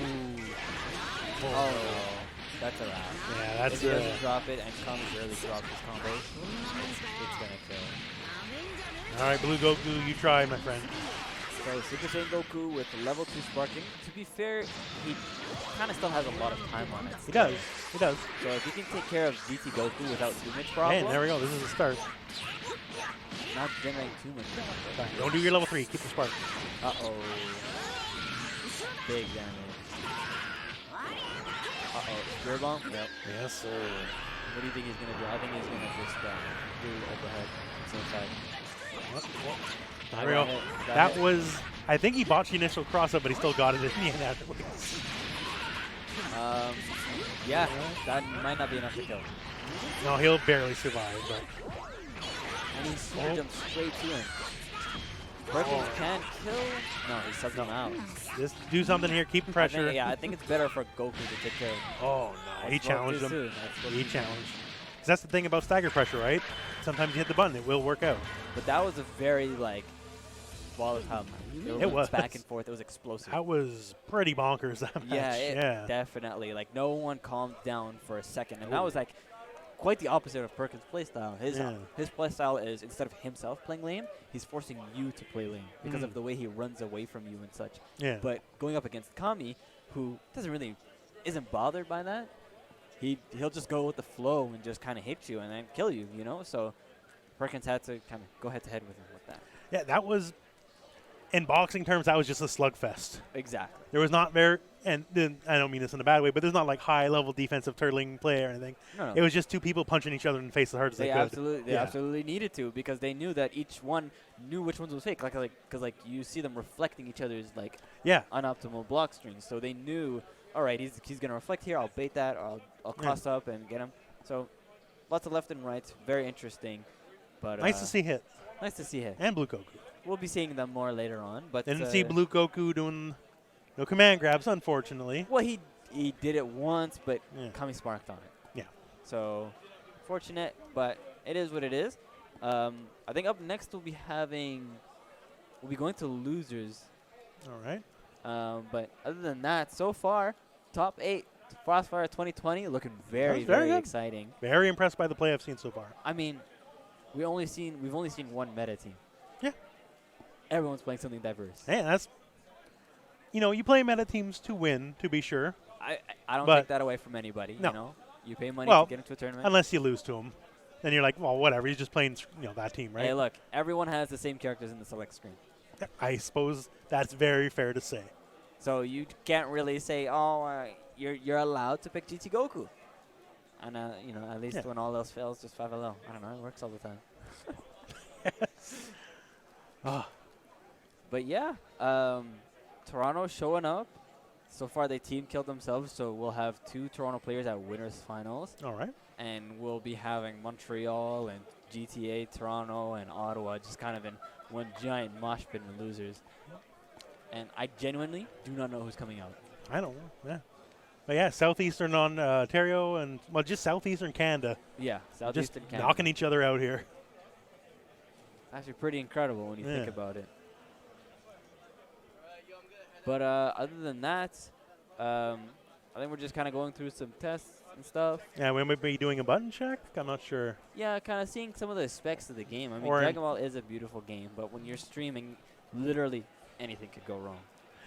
Oh, that's a wrap. Yeah, that's if he doesn't drop it and Kami barely drops his combo, it's going to kill. All right, Blue Goku, you try, my friend. So Super Saiyan Goku with level 2 sparking. To be fair, he kind of still has a lot of time on it. He does. He does. So if he can take care of GT Goku without too much problem. Hey, there we go. This is the start. Not generating too much problem. Don't do your level 3. Keep the spark. Uh-oh. Big damage. Uh-oh. Spirit Bomb? Yep. Yes, sir. What do you think he's going to do? I think he's going to just do overhead. Same side. There we go. That was, I think he botched the initial cross-up, but he still got it in the end afterwards. Yeah, that might not be enough to kill. No, he'll barely survive, but. And he super jumps straight to him. Perkins can kill. No, he subbed him out. Just do something here. Keep pressure. I think it's better for Goku to take care of him. Oh, no. He challenged him. He challenged. Because that's the thing about stagger pressure, right? Sometimes you hit the button. It will work out. But that was a very, like, volatile. It was. Back and forth. It was explosive. That was pretty bonkers, that match. Yeah, definitely. Like, no one calmed down for a second. And that was, like, quite the opposite of Perkins' playstyle. His playstyle is, instead of himself playing lane, he's forcing you to play lane because of the way he runs away from you and such. Yeah. But going up against Kami, who isn't bothered by that, he'll just go with the flow and just kind of hit you and then kill you, you know? So Perkins had to kind of go head-to-head with him with that. Yeah, that was, in boxing terms, that was just a slugfest. Exactly. There was not very, and then I don't mean this in a bad way, but there's not like high-level defensive turtling play or anything. No. It was just two people punching each other in the face as hard as they could. They absolutely needed to, because they knew that each one knew which ones was fake. Because you see them reflecting each other's unoptimal block strings. So they knew, all right, he's gonna reflect here. I'll bait that. Or I'll cross up and get him. So lots of left and right. Very interesting. But nice to see hit. Nice to see hit. And Blue Goku. We'll be seeing them more later on. But didn't see Blue Goku doing no command grabs, unfortunately. Well, he did it once, but Kami sparked on it. Yeah. So fortunate, but it is what it is. I think up next we'll be going to losers. All right. But other than that, so far, top 8 Frostfire 2020 looking very good. exciting. Very impressed by the play I've seen so far. I mean, we've only seen one meta team. Yeah. Everyone's playing something diverse. Hey, that's, you play meta teams to win, to be sure. I don't take that away from anybody. No. You pay money to get into a tournament. Unless you lose to them. Then you're like, well, whatever. He's just playing, that team, right? Hey, look, everyone has the same characters in the select screen. I suppose that's very fair to say. So you can't really say, you're allowed to pick GT Goku. And, at least when all else fails, just 5LL. I don't know. It works all the time. But, yeah, Toronto showing up. So far, they team killed themselves, so we'll have 2 Toronto players at winners finals. All right. And we'll be having Montreal and GTA, Toronto, and Ottawa just kind of in one giant mosh pit in losers. And I genuinely do not know who's coming out. I don't know. Yeah. But yeah, Southeastern Ontario and, just Southeastern Canada. Yeah, Southeastern just Canada. knocking each other out here. Actually pretty incredible when you think about it. But other than that, I think we're just kind of going through some tests and stuff. Yeah, we might be doing a button check. I'm not sure. Yeah, kind of seeing some of the specs of the game. I mean, Or Dragon Ball is a beautiful game, but when you're streaming, literally anything could go wrong.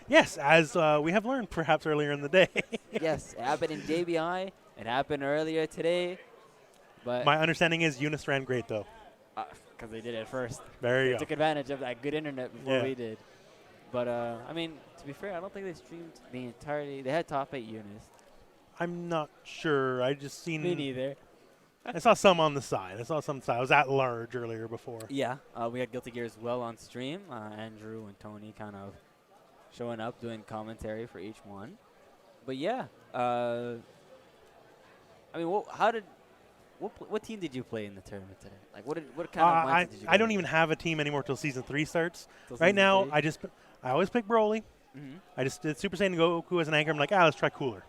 Yes, as we have learned perhaps earlier in the day. Yes, it happened in JBI. It happened earlier today. But my understanding is Eunice ran great, though. Because they did it first. There you They go. took advantage of that good internet before we did. But, I mean, to be fair, I don't think they streamed the entirety. They had top 8 Eunice. I'm not sure. I just seen. Me neither. I saw some on the side. I was at large earlier before. Yeah, we had Guilty Gear as well on stream. Andrew and Tony kind of showing up, doing commentary for each one. But yeah, I mean, what team did you play in the tournament today? Like, what kind of mindset did you? I don't even have a team anymore till season 3 starts. Right now, I always pick Broly. I just did Super Saiyan Goku as an anchor. I'm like, let's try Cooler.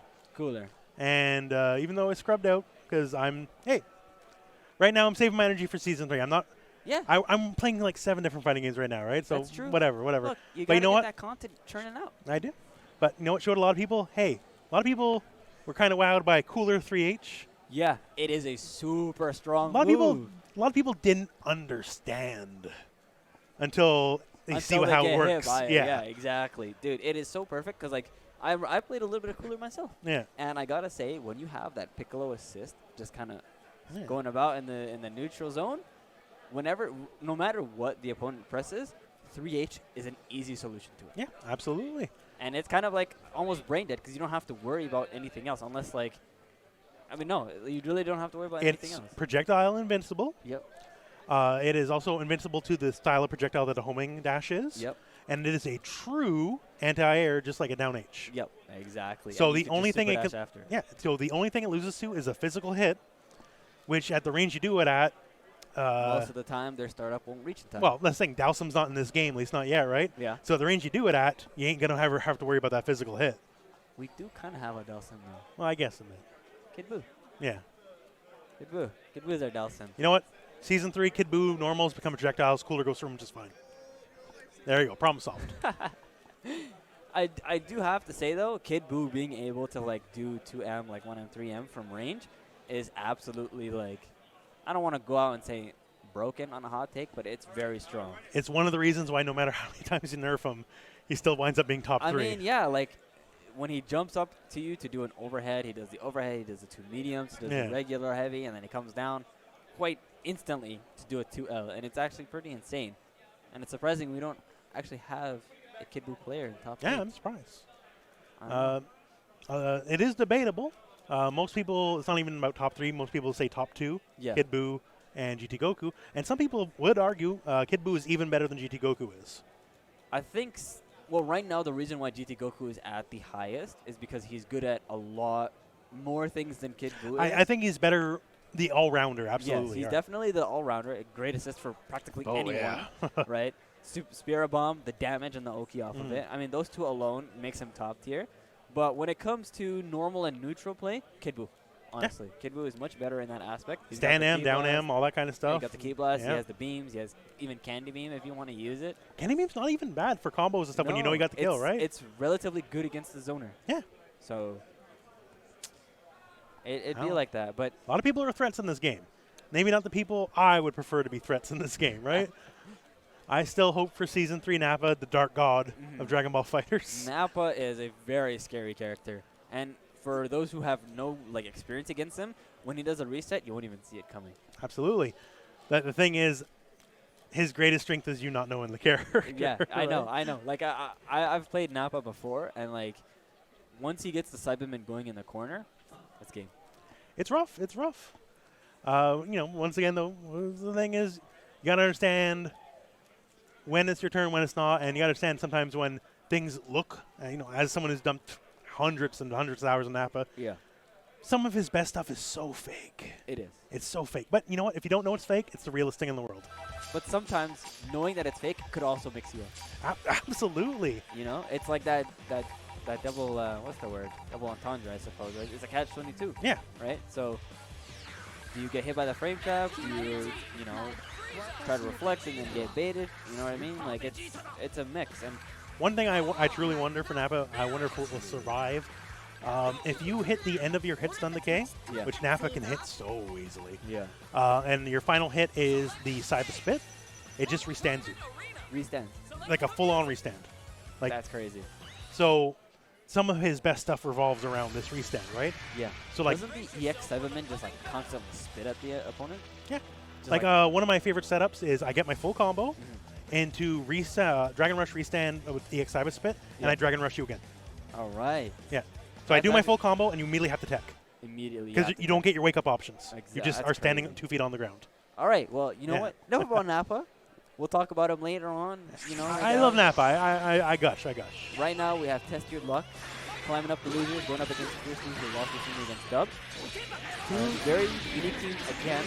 And even though I scrubbed out, because right now I'm saving my energy for season 3. I'm not. Yeah. I'm playing like 7 different fighting games right now, right? So that's true. whatever. Look, but you know what? That content churning out. I do. But you know what showed a lot of people? Hey, a lot of people were kind of wowed by Cooler 3H. Yeah, it is a super strong move. A lot of people didn't understand until they see how it works. Yeah, exactly. Dude, it is so perfect because, like, I played a little bit of Cooler myself. Yeah. And I got to say, when you have that Piccolo assist just kind of going about in the neutral zone, no matter what the opponent presses, 3H is an easy solution to it. Yeah, absolutely. And it's kind of like almost brain dead because you don't have to worry about anything else unless, like, no, you really don't have to worry about anything else. It's projectile invincible. Yep. It is also invincible to the style of projectile that a homing dash is. Yep. And it is a true anti-air, just like a down H. Yep, exactly. So the only thing so the only thing it loses to is a physical hit, which at the range you do it at. Most of the time, their startup won't reach in time. Well, let's think Dowsum's not in this game, at least not yet, right? Yeah. So the range you do it at, you ain't gonna have to worry about that physical hit. We do kind of have a Dowsum now. Well, I guess a bit. Kid Buu. Yeah. Kid Buu. Kid Buu is our Dowsum. You know what? Season 3, Kid Buu normals become projectiles. Cooler goes through them just fine. There you go. Problem solved. I do have to say, though, Kid Buu being able to, like, do 2M, like 1M, 3M from range is absolutely, like, I don't want to go out and say broken on a hot take, but it's very strong. It's one of the reasons why no matter how many times you nerf him, he still winds up being top 3. I mean, yeah, like, when he jumps up to you to do an overhead, he does the overhead, he does the 2 mediums, he does the regular heavy, and then he comes down quite instantly to do a 2L, and it's actually pretty insane. And it's surprising we don't actually have a Kid Buu player in top 8. Yeah, I'm surprised. It is debatable. Most people, it's not even about top 3. Most people say top 2, Kid Buu and GT Goku. And some people would argue Kid Buu is even better than GT Goku is. I think, well, right now the reason why GT Goku is at the highest is because he's good at a lot more things than Kid Buu is. I think he's better, the all-rounder, absolutely. Yes, he's definitely the all-rounder, a great assist for practically anyone, yeah. right? Spirit Bomb, the damage and the Oki off of it. I mean, those two alone makes him top tier. But when it comes to normal and neutral play, Kid Buu. Honestly, Kid Buu is much better in that aspect. He's Stand M, down M, all that kind of stuff. He got the Key Blast, he has the beams, he has even Candy Beam if you want to use it. Candy Beam's not even bad for combos and stuff when you know you got the kill, right? It's relatively good against the zoner. Yeah. So it'd be like that. But a lot of people are threats in this game. Maybe not the people I would prefer to be threats in this game, right? I still hope for Season 3 Nappa, the dark god of Dragon Ball FighterZ. Nappa is a very scary character. And for those who have no experience against him, when he does a reset, you won't even see it coming. Absolutely. The thing is, his greatest strength is you not knowing the character. Yeah, right? I know. Like, I've played Nappa before, and, once he gets the Cyberman going in the corner, that's game. It's rough. It's rough. Once again, though, the thing is, you got to understand when it's your turn, when it's not, and you got to understand sometimes when things look, as someone who's dumped hundreds and hundreds of hours in Nappa, some of his best stuff is so fake. It is. It's so fake. But you know what? If you don't know it's fake, it's the realest thing in the world. But sometimes knowing that it's fake could also mix you up. Absolutely. It's like that double, what's the word? Double entendre, I suppose. Right? It's a catch-22. Yeah. Right? So do you get hit by the frame trap? Do you, try to reflect and then get baited? You know what I mean? It's a mix. And one thing I truly wonder for Nappa, I wonder if it will survive. If you hit the end of your hit stun decay, which Nappa can hit so easily, and your final hit is the Cyber Spit, it just restands you. Restand. Like a full-on restand. That's crazy. So some of his best stuff revolves around this restand, right? Yeah. So doesn't the EX Cyberman just constantly spit at the opponent? Yeah. One of my favorite setups is I get my full combo into Dragon Rush restand with EX Cyber Spit, and I Dragon Rush you again. All right. Yeah. So I do my full combo, and you immediately have to tech. Immediately. Because you don't get your wake-up options. Exactly. You just are standing 2 feet on the ground. All right. Well, you know what? Enough about Nappa. We'll talk about him later on. I love Nappa. I gush. Right now, we have Test Your Luck climbing up the losers, going up against PureSteve, who lost recently against DubZ. Two very unique teams again.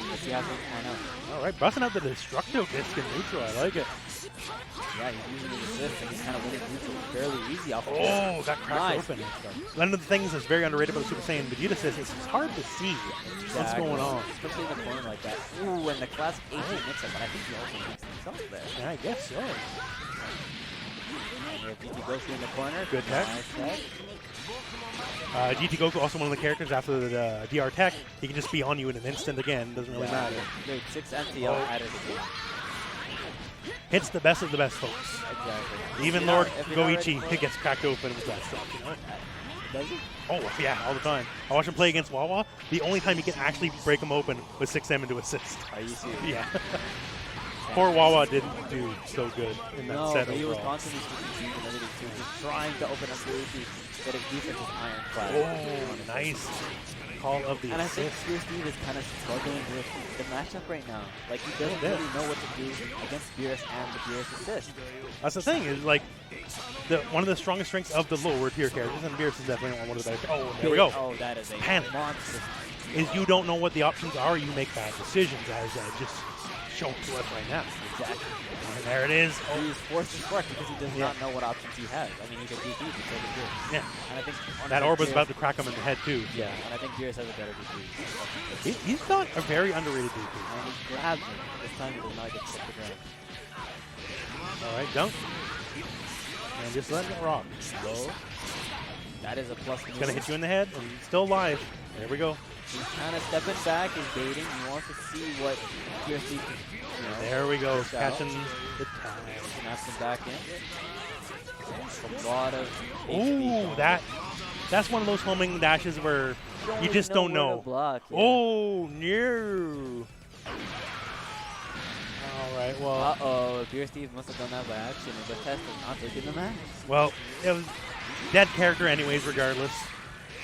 Let's see how things pan out. All right, busting out the destructive disc in neutral. I like it. Yeah, he's using his assist, and he's kind of winning neutral fairly easy off of it. Oh, that cracked open. One of the things that's very underrated about Super Saiyan Vegeta assist is it's hard to see what's going on. Especially in the corner like that. Ooh, and the classic 18 mix-up, but I think he also mixed himself there. Yeah, I guess so. We have GT Goku in the corner. Good tech. Nice tech. GT Goku, also one of the characters after the DR tech. He can just be on you in an instant again. Doesn't really matter. Great, 6 MTL added again. Hits the best of the best, folks. Exactly. Even Lord Goichi gets cracked open with that stuff, Does he? Oh, yeah, all the time. I watch him play against Wawa. The only time he can actually break him open was 6M into assist. Are you serious? Yeah. Poor Wawa didn't do so good in that set overall. He was constantly switching teams and everything too. Just trying to open up Goichi, but his defense is ironclad. Oh, nice. Call of the And assist. I think PureSteve is kind of struggling with the matchup right now. He doesn't really know what to do against Beerus and the Beerus assist. That's the thing, is one of the strongest strengths of the lower tier characters, and Beerus is definitely one of the better. Oh, there we go. Oh, that is a panic. Monster. Is you don't know what the options are, you make bad decisions, as just shown to us right now. Exactly. And there it is. Oh. He's forced to spark because he does not know what options he has. I mean, he can DP, but so does Beerus. Yeah. And I think that orb was about to crack him in the head, too. Yeah, and I think Beerus has a better DP. He's got a very underrated DP. And he grabs him. This time he does not get hit the ground. All right, dunk. And just let it rock. Low. That is a plus. He's going to hit you in the head, and he's still alive. There we go. He's kind of stepping back and baiting. He wants to see what PureSteve can, there we go. Catching the time. Snaps him back in. A lot of Ooh, that's one of those homing dashes where you just don't know. Block, Oh, no. All right, well. Uh-oh, PureSteve must have done that by accident, but Test has not taken the match. Well, it was dead character anyways, regardless.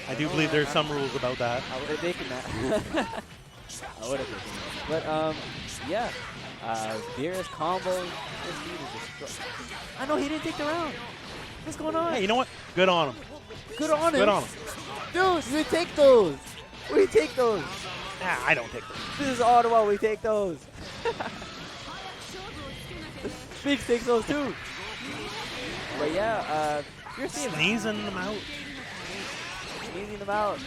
I do believe there's some rules about that. I would have taken that. I would have taken that. But, yeah. Beerus combo. I know he didn't take the round. What's going on? Hey, you know what? Good on him. Good on him. Good on him. Dude, we take those. We take those. Nah, I don't take those. This is Ottawa. We take those. Speaks takes those too. But yeah, PureSteve. Sneezing them out. Sneezing them out.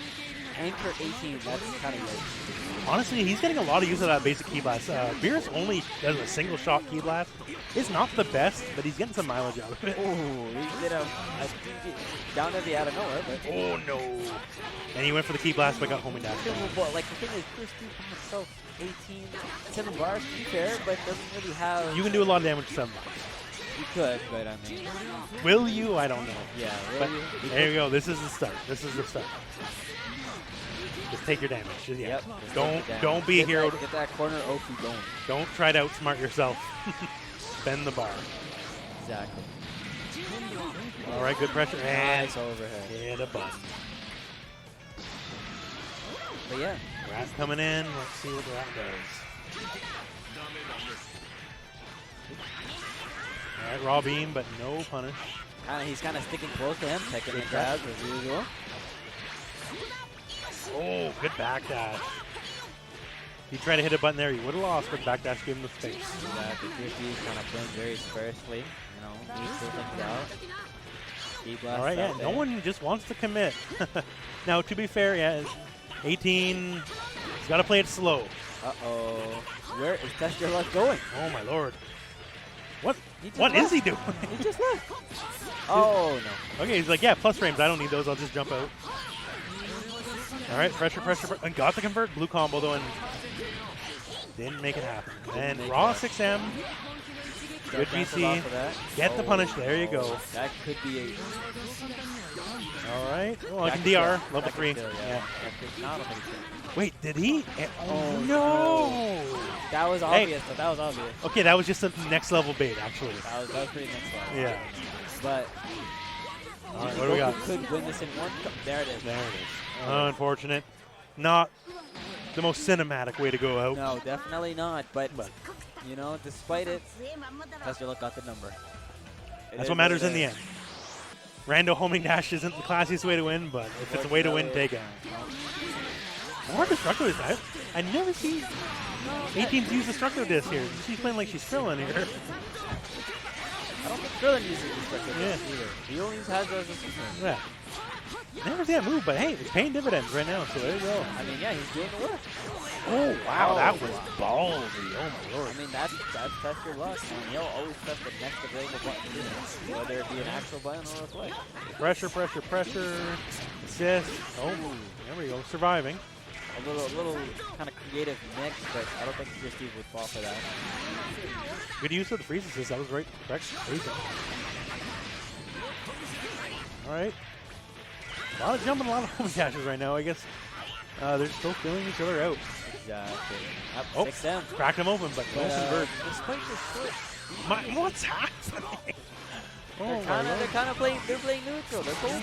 Anchor 18. That's kind of good. Honestly, he's getting a lot of use of that basic key blast. Beerus only does a single shot key blast. It's not the best, but he's getting some mileage out of it. Oh, he did a down at the out of nowhere. But oh no! And he went for the key blast, but got homing dash. Well, like the thing is, PureSteve by himself, 7 bars, to be fair, but doesn't really have. You can do a lot of damage to 7 bars. You could, but I mean. Will you? I don't know. Yeah. But there you go. This is the start. This is the start. Just take your damage. Yeah. Yep, don't be a hero. Get that corner Oki going. Don't try to outsmart yourself. Bend the bar. Exactly. All right, good pressure. And nice overhead. Hit a button. But yeah. Rat coming in. Let's see what the Rat does. All right, raw beam, but no punish. He's kind of sticking close to him, taking the grabs as usual. Oh, good backdash. If you try to hit a button there, you would have lost, but backdash gave him the space. Exactly. PureSteve kind of playing very sparsely. You know, needs to things out. All right, yeah, no one just wants to commit. Now, to be fair, yeah, 18, he's got to play it slow. Uh-oh. Where is TestYourLuck going? Oh, my lord. What is he doing? He just left. Oh, no. Okay, he's like, yeah, plus frames. I don't need those. I'll just jump out. All right, pressure, and got the convert. Blue combo, though, and didn't make it happen. And raw 6M. Good GC. Get the punish. There you go. That could be a... All right. Well, I can DR. Level 3. Yeah. Wait, did he? Oh, no. That was obvious, but that was obvious. Okay, that was just a next level bait, actually. That was pretty next level. Yeah. But... All right, what do we got? Could win this in one. There it is. There it is. Unfortunate. Not the most cinematic way to go out. No, definitely not. But you know, despite it, TestYourLuck got the number. That's what matters in the end. Rando homing dash isn't the classiest way to win, but if it's a way to win, take it. More destructo is that? I never see 18s use destructo disc here. She's playing like she's Krillin here. I don't think Krillin uses destructo disc either. He only has those as a system. Yeah. Never see that move, but hey, it's paying dividends right now, so there you go. I mean, yeah, he's doing the work. Oh, wow, that was ballsy. Oh, my lord. I mean, that's TestYourLuck. And he'll always press the next available button, whether it be an actual button or a play. Pressure. Assist. Oh, there we go. Surviving. A little kind of creative mix, but I don't think PureSteve would fall for that. Good use of the freeze assist. That was right. Correct. Freezing. All right. A lot of jumping, a lot of home dashes right now. I guess they're still feeling each other out. Exactly. Up 6M. Cracked him open, but no convert. Despite the switch. What's happening? They're kind of playing. They're playing neutral. They're poking.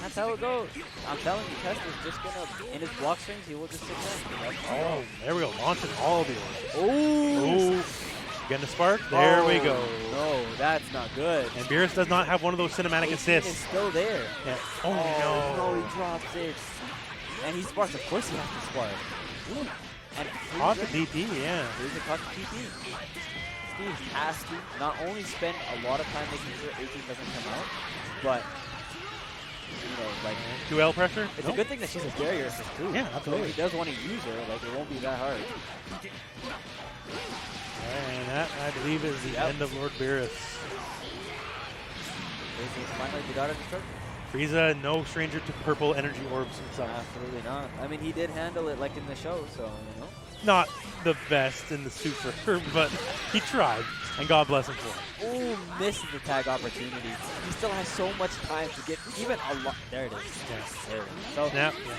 That's how it goes. I'm telling you, Test is just gonna in his block strings. He will just sit there. Oh, there we go. Launching all the orders. Oh. Getting a spark. There we go. No, that's not good. And Beerus does not have one of those cinematic assists. It's still there. Yeah. Oh, no. No, he drops it. And he sparks. Of course he has to spark. Ooh. And caught the DP, yeah. Frieza caught the DP. Steve has to not only spend a lot of time making sure 18 doesn't come out, but, you know, like... 2L pressure? It's a good thing that she's a barrier assist, too. Yeah, absolutely. So if he does want to use her, like, it won't be that hard. And that, I believe, is the end of Lord Beerus. Frieza is finally the god of destruction. Frieza, no stranger to purple energy orbs himself. Absolutely not. I mean, he did handle it like in the show, so, you know. Not the best in the suit for her, but he tried. And God bless him for it. Ooh, misses the tag opportunity. He still has so much time to get even a lot. There it is. Yes. There it is. So,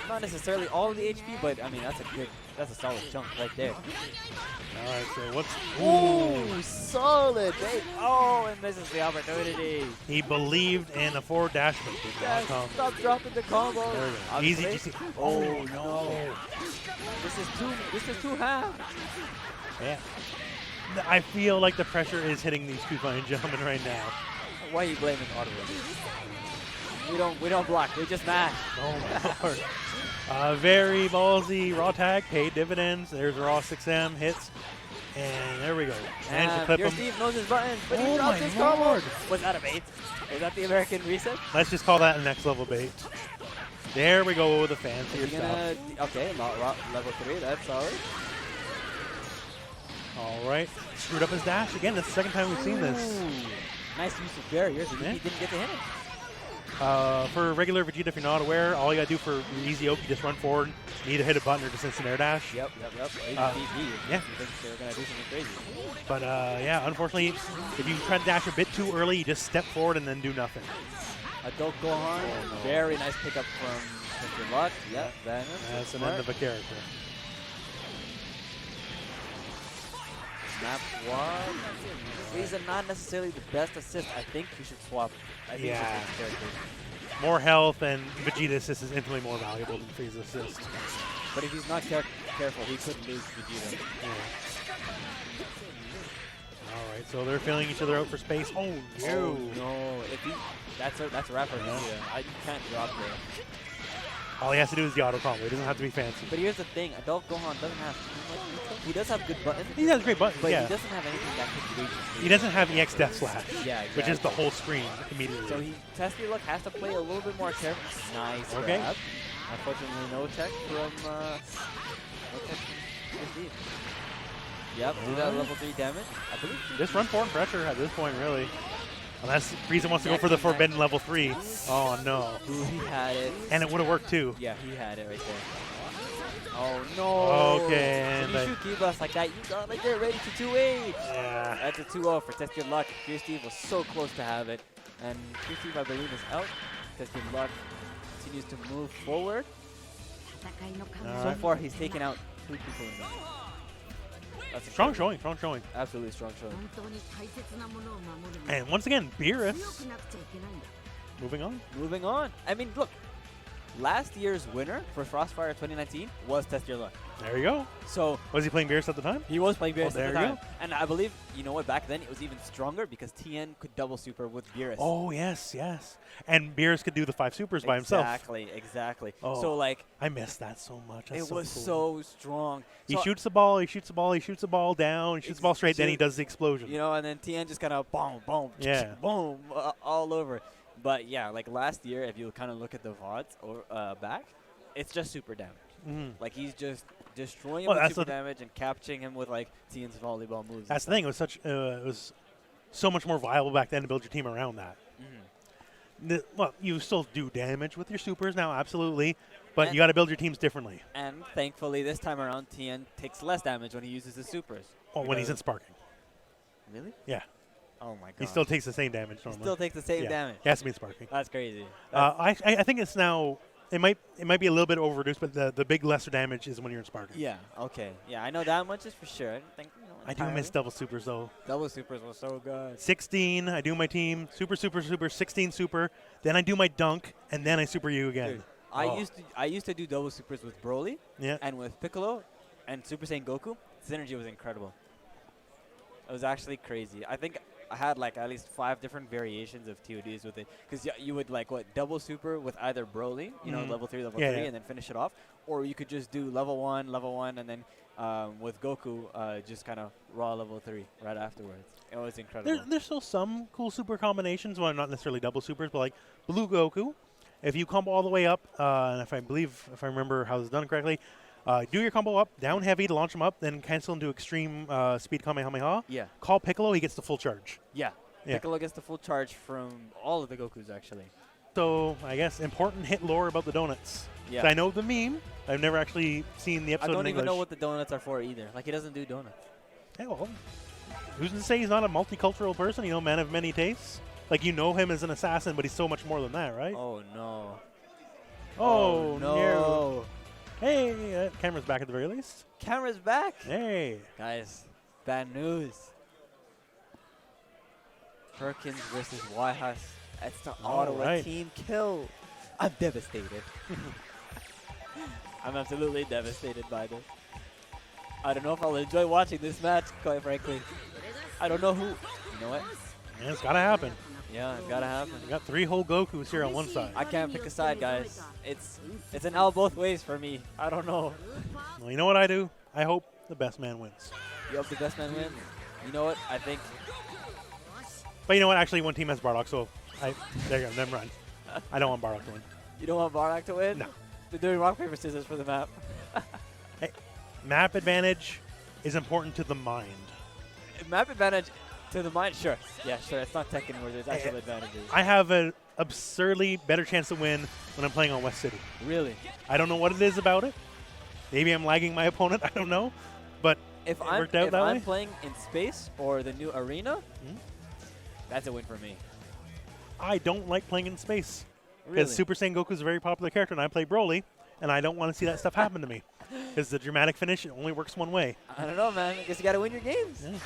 not necessarily all of the HP, but I mean, that's a solid chunk right there. All right, so what's... Ooh, solid, babe. Oh, and misses the opportunity. He believed in a forward dash, but did not come. Stop dropping the combo. There we go. Easy GC. Oh, no. This is too half. Yeah. I feel like the pressure is hitting these two fine gentlemen right now. Why are you blaming auto? We don't block. We just mash. Oh my lord. Very ballsy raw tag, paid dividends. There's raw 6M hits, and there we go. Managed to clip him. PureSteve knows his buttons, but he dropped his combo. Was that a bait? Was that the American reset? Let's just call that a next level bait. There we go with the fancier stuff. Okay, level 3. That's solid. All right, screwed up his dash again. That's the second time we've seen this. Nice use of barriers. He didn't get to hit him. For regular Vegeta, if you're not aware, all you gotta do for easy oak, you just run forward, need to hit a button or just instant air dash. Yep. Yeah. You think they're gonna do something crazy? But yeah, unfortunately, if you try to dash a bit too early, you just step forward and then do nothing. Adult Gohan, very nice pickup from Mr. Luck. Yep, that's an end of a character. Map swap. Frieza not necessarily the best assist. I think you should swap. I think more health and Vegeta assist is infinitely more valuable than Frieza assist. But if he's not careful, he could lose Vegeta. Yeah. All right, so they're filling each other out for space. Oh no! Oh, no! That's a wrap for Vegeta. You can't drop there. All he has to do is the auto combo. It doesn't have to be fancy. But here's the thing: Adult Gohan doesn't have too much neutral. He does have good buttons. He has great buttons, but he doesn't have anything that could reach. He doesn't have EX Death Slash, exactly. which is the whole screen immediately. So TestYourLuck has to play a little bit more careful. Nice grab. Unfortunately, no check from PureSteve. Yep, do that level 3 damage. I believe. Just run forward pressure at this point, really. Unless Frieza wants to go for the forbidden level 3. Oh no. Ooh, he had it. And it would have worked too. Yeah, he had it right there. Oh no. Okay. And when you shoot Key-Blast like that, you gotta get ready to 2H. Yeah. That's a 2-0 for TestYourLuck. PureSteve was so close to have it. And PureSteve, I believe, is out. TestYourLuck continues to move forward. So far, he's taken out 2 people in there. That's strong showing. Absolutely strong showing. And once again, Beerus. Moving on. I mean, look. Last year's winner for Frostfire 2019 was TestYourLuck. There you go. So was he playing Beerus at the time? He was playing Beerus at the time. Go. And I believe, you know what, back then it was even stronger because TN could double super with Beerus. Oh, yes. And Beerus could do the 5 supers by himself. Exactly. Oh, so, like... I missed that so much. That's it was so strong. He shoots the ball, he shoots the ball down, he shoots the ball straight, then he does the explosion. You know, and then TN just kind of boom, boom, all over. But, yeah, like last year, if you kind of look at the VODs back, it's just super damage. Like, he's just destroying him with super damage and capturing him with, like, TN's volleyball moves. That's the thing. It was so much more viable back then to build your team around that. Well, you still do damage with your supers now, absolutely, but you got to build your teams differently. And thankfully, this time around, TN takes less damage when he uses his supers. Well, when he's in sparking. Really? Yeah. Oh my god. He still takes the same damage normally. He still takes the same damage. He has to be in sparking. That's crazy. I think it's now. It might be a little bit overreduced, but the big lesser damage is when you're in sparking. Yeah. Okay. Yeah, I know that much is for sure. I think. I do miss double supers though. Double supers was so good. 16. I do my team super 16 super. Then I do my dunk, and then I super you again. Dude, I used to do double supers with Broly. Yeah. And with Piccolo, and Super Saiyan Goku. Synergy was incredible. It was actually crazy. I think I had like at least 5 different variations of TODs with it. Because you would like double super with either Broly, you know, level 3, level 3, and then finish it off. Or you could just do level 1, and then with Goku, just kind of raw level 3 right afterwards. It was incredible. There's still some cool super combinations. Well, not necessarily double supers, but like Blue Goku. If you combo all the way up, and if I remember how it's done correctly, do your combo up, down heavy to launch him up, then cancel into extreme speed Kamehameha. Yeah. Call Piccolo, he gets the full charge. Yeah. Piccolo gets the full charge from all of the Gokus, actually. So, I guess, important hit lore about the donuts. Yeah. I know the meme. I've never actually seen the episode in English. I don't even know what the donuts are for either. Like, he doesn't do donuts. Hey, well, who's to say he's not a multicultural person? You know, man of many tastes. Like, you know him as an assassin, but he's so much more than that, right? Oh, no. Oh, no. Hey, camera's back at the very least. Camera's back. Hey. Guys, bad news. Perkins versus yhuss. That's the Ottawa team kill. I'm devastated. I'm absolutely devastated by this. I don't know if I'll enjoy watching this match, quite frankly. I don't know who. You know what? Yeah, it's got to happen. Yeah, it's got to happen. We got 3 whole Gokus here on one side. I can't pick a side, guys. It's an L both ways for me. I don't know. Well, you know what I do? I hope the best man wins. You hope the best man wins? You know what? I think. But you know what? Actually, one team has Bardock, so there you go. Never mind. I don't want Bardock to win. You don't want Bardock to win? No. They're doing rock, paper, scissors for the map. Hey, map advantage is important to the mind. Map advantage to the mind? Sure. Yeah, sure. It's not Tekken where there's actual advantages. I have an absurdly better chance to win when I'm playing on West City. Really? I don't know what it is about it. Maybe I'm lagging my opponent. I don't know. But if it worked out that way. I'm playing in space or the new arena, that's a win for me. I don't like playing in space. Really? Because Super Saiyan Goku is a very popular character, and I play Broly, and I don't want to see that stuff happen to me. Because the dramatic finish, it only works one way. I don't know, man. I guess you got to win your games. Yeah.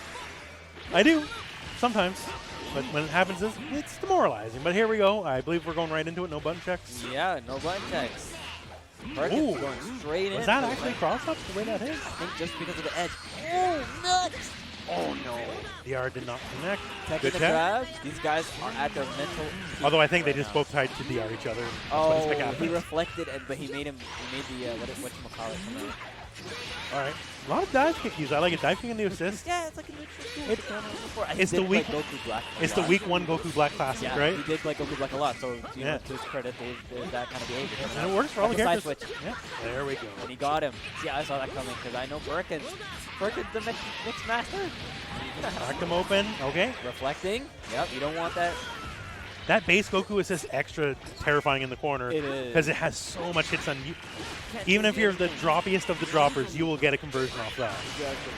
I do, sometimes. But when it happens, it's demoralizing. But here we go. I believe we're going right into it. No button checks. Yeah, no button checks. Perkins going straight in. Was that actually cross-up the way that hit? I think just because of the edge. Oh, nuts! Oh, no. DR did not connect. Good grab. These guys are at their mental. Although I think they just both tried to DR each other. Oh, he reflected, but he made the, whatchamacallit from that. All right. A lot of dive kick use. I like it. Dive kick and the assist. Yeah, it's like a neutral. It's the week. Goku Black. It's the week 1 Goku Black Classic, yeah, right? He did play Goku Black a lot, so you know, to his credit, there's that kind of behavior. And it works for all the characters. Side switch. Yeah. There we go. And he got him. Yeah, I saw that coming because I know Perkins. Perkins, the mix master. Cracked him open. Okay. Reflecting. Yep. You don't want that. That base Goku is just extra terrifying in the corner. It is. Because it has so much hits on you. Even if you're the droppiest of the droppers, you will get a conversion off that. Exactly.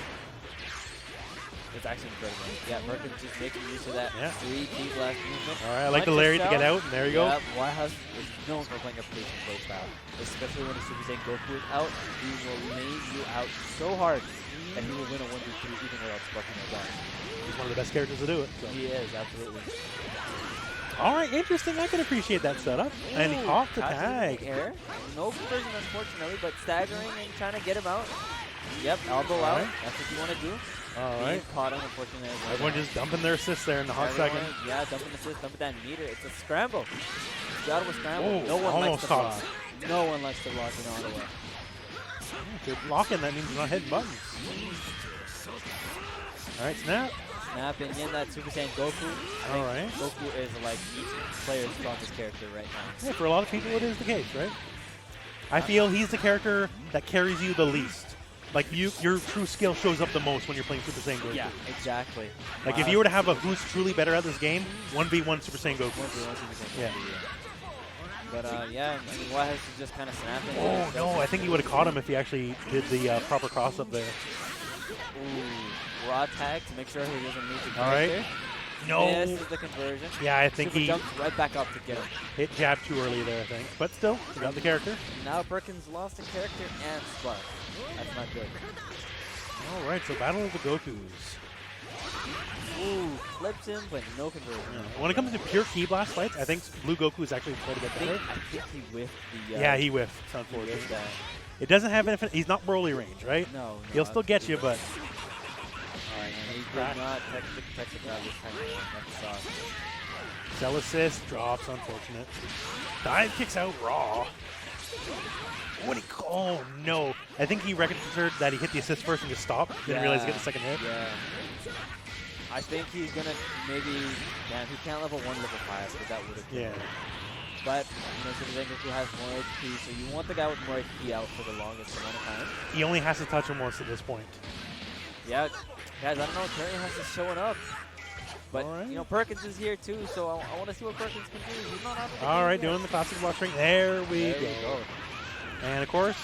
It's actually incredible. Yeah, Perkins just making use of that 3 key blast movement. All right, I like the lariat to get out, and there you go. yhuss is known for playing a patient play style, especially when the Super Saiyan Goku is out. He will lay you out so hard that he will win a 1v3 even without sparking a gun. He's one of the best characters to do it. So. He is, absolutely. All right, interesting. I can appreciate that setup. Ooh, and he caught the tag. In the air. No conversion, unfortunately, but staggering and trying to get him out. Yep, elbow out. Right. That's what you want to do. All right. Caught him, unfortunately. Everyone just dumping their assists there in the hot second. Yeah, dumping assists, dumping that meter. It's a scramble. Got him a scramble. Oh, no one likes to caught. block. No one likes to block in Ottawa. If you're blocking, that means you're not hitting buttons. All right, snap. Snapping in that Super Saiyan Goku. All right. Goku is like each player's strongest character right now. Yeah, for a lot of people, it is the case, right? I feel he's the character that carries you the least. Like, your true skill shows up the most when you're playing Super Saiyan Goku. Yeah, exactly. Like, if you were to have a who's truly better at this game, 1v1 Super Saiyan Goku. 1v1 Super Saiyan Goku, yeah. But, yeah, I mean, yhuss is just kind of snapping. Oh, no, I think he would have caught him if he actually did the proper cross-up there. Ooh, raw tag to make sure he doesn't lose the character. All right. No. This is the conversion. Yeah, I think he jumps right back up to get him. Hit jab too early there, I think. But still, he got the character. Now Perkins lost the character and Spark. That's not good. All right, so Battle of the Gokus. Ooh, flips him, but no conversion. Yeah. When it comes to pure Ki Blast fights, I think Blue Goku is actually quite a bit better. I think he whiffed the... yeah, he whiffed, unfortunately. It doesn't have infinite... He's not Broly range, right? No. He'll still get you, but... Alright, and he did not catch the grab this time. That sucks. Cell assist, drops, unfortunate. Dive kicks out raw. Oh, no. I think he registered that he hit the assist first and just stopped. Didn't realize he got the second hit. Yeah. I think he's going to maybe... Damn, he can't level 1, level 5, but that would have killed him. But, you know, Super Saiyan Goku has more HP, so you want the guy with more HP out for the longest amount of time. He only has to touch him once at this point. Yeah, guys, I don't know. Terry has to showing up. But, you know, Perkins is here too, so I want to see what Perkins can do. He's not out of the All right, doing the classic block string. There we go. And, of course,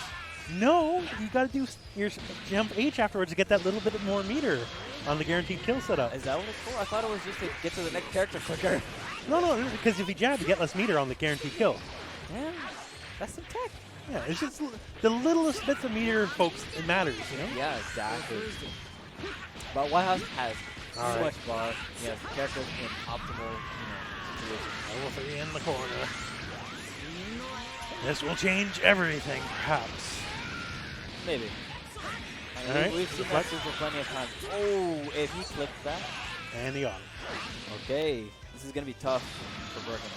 No, you got to do your jump H afterwards to get that little bit more meter on the guaranteed kill setup. Is that what it's for? I thought it was just to get to the next character quicker. No, because if you jab, you get less meter on the guaranteed kill. Damn, that's some tech. Yeah, it's just the littlest bits of meter, folks, it matters, you know? Yeah, exactly. But yhuss has so much bar. Yes, the characters in optimal situations. Level 3 in the corner. This will change everything, perhaps. Maybe. I mean, we've seen that super plenty of times. Oh, if he clipped that. And he got it. Okay, this is going to be tough for Perkins.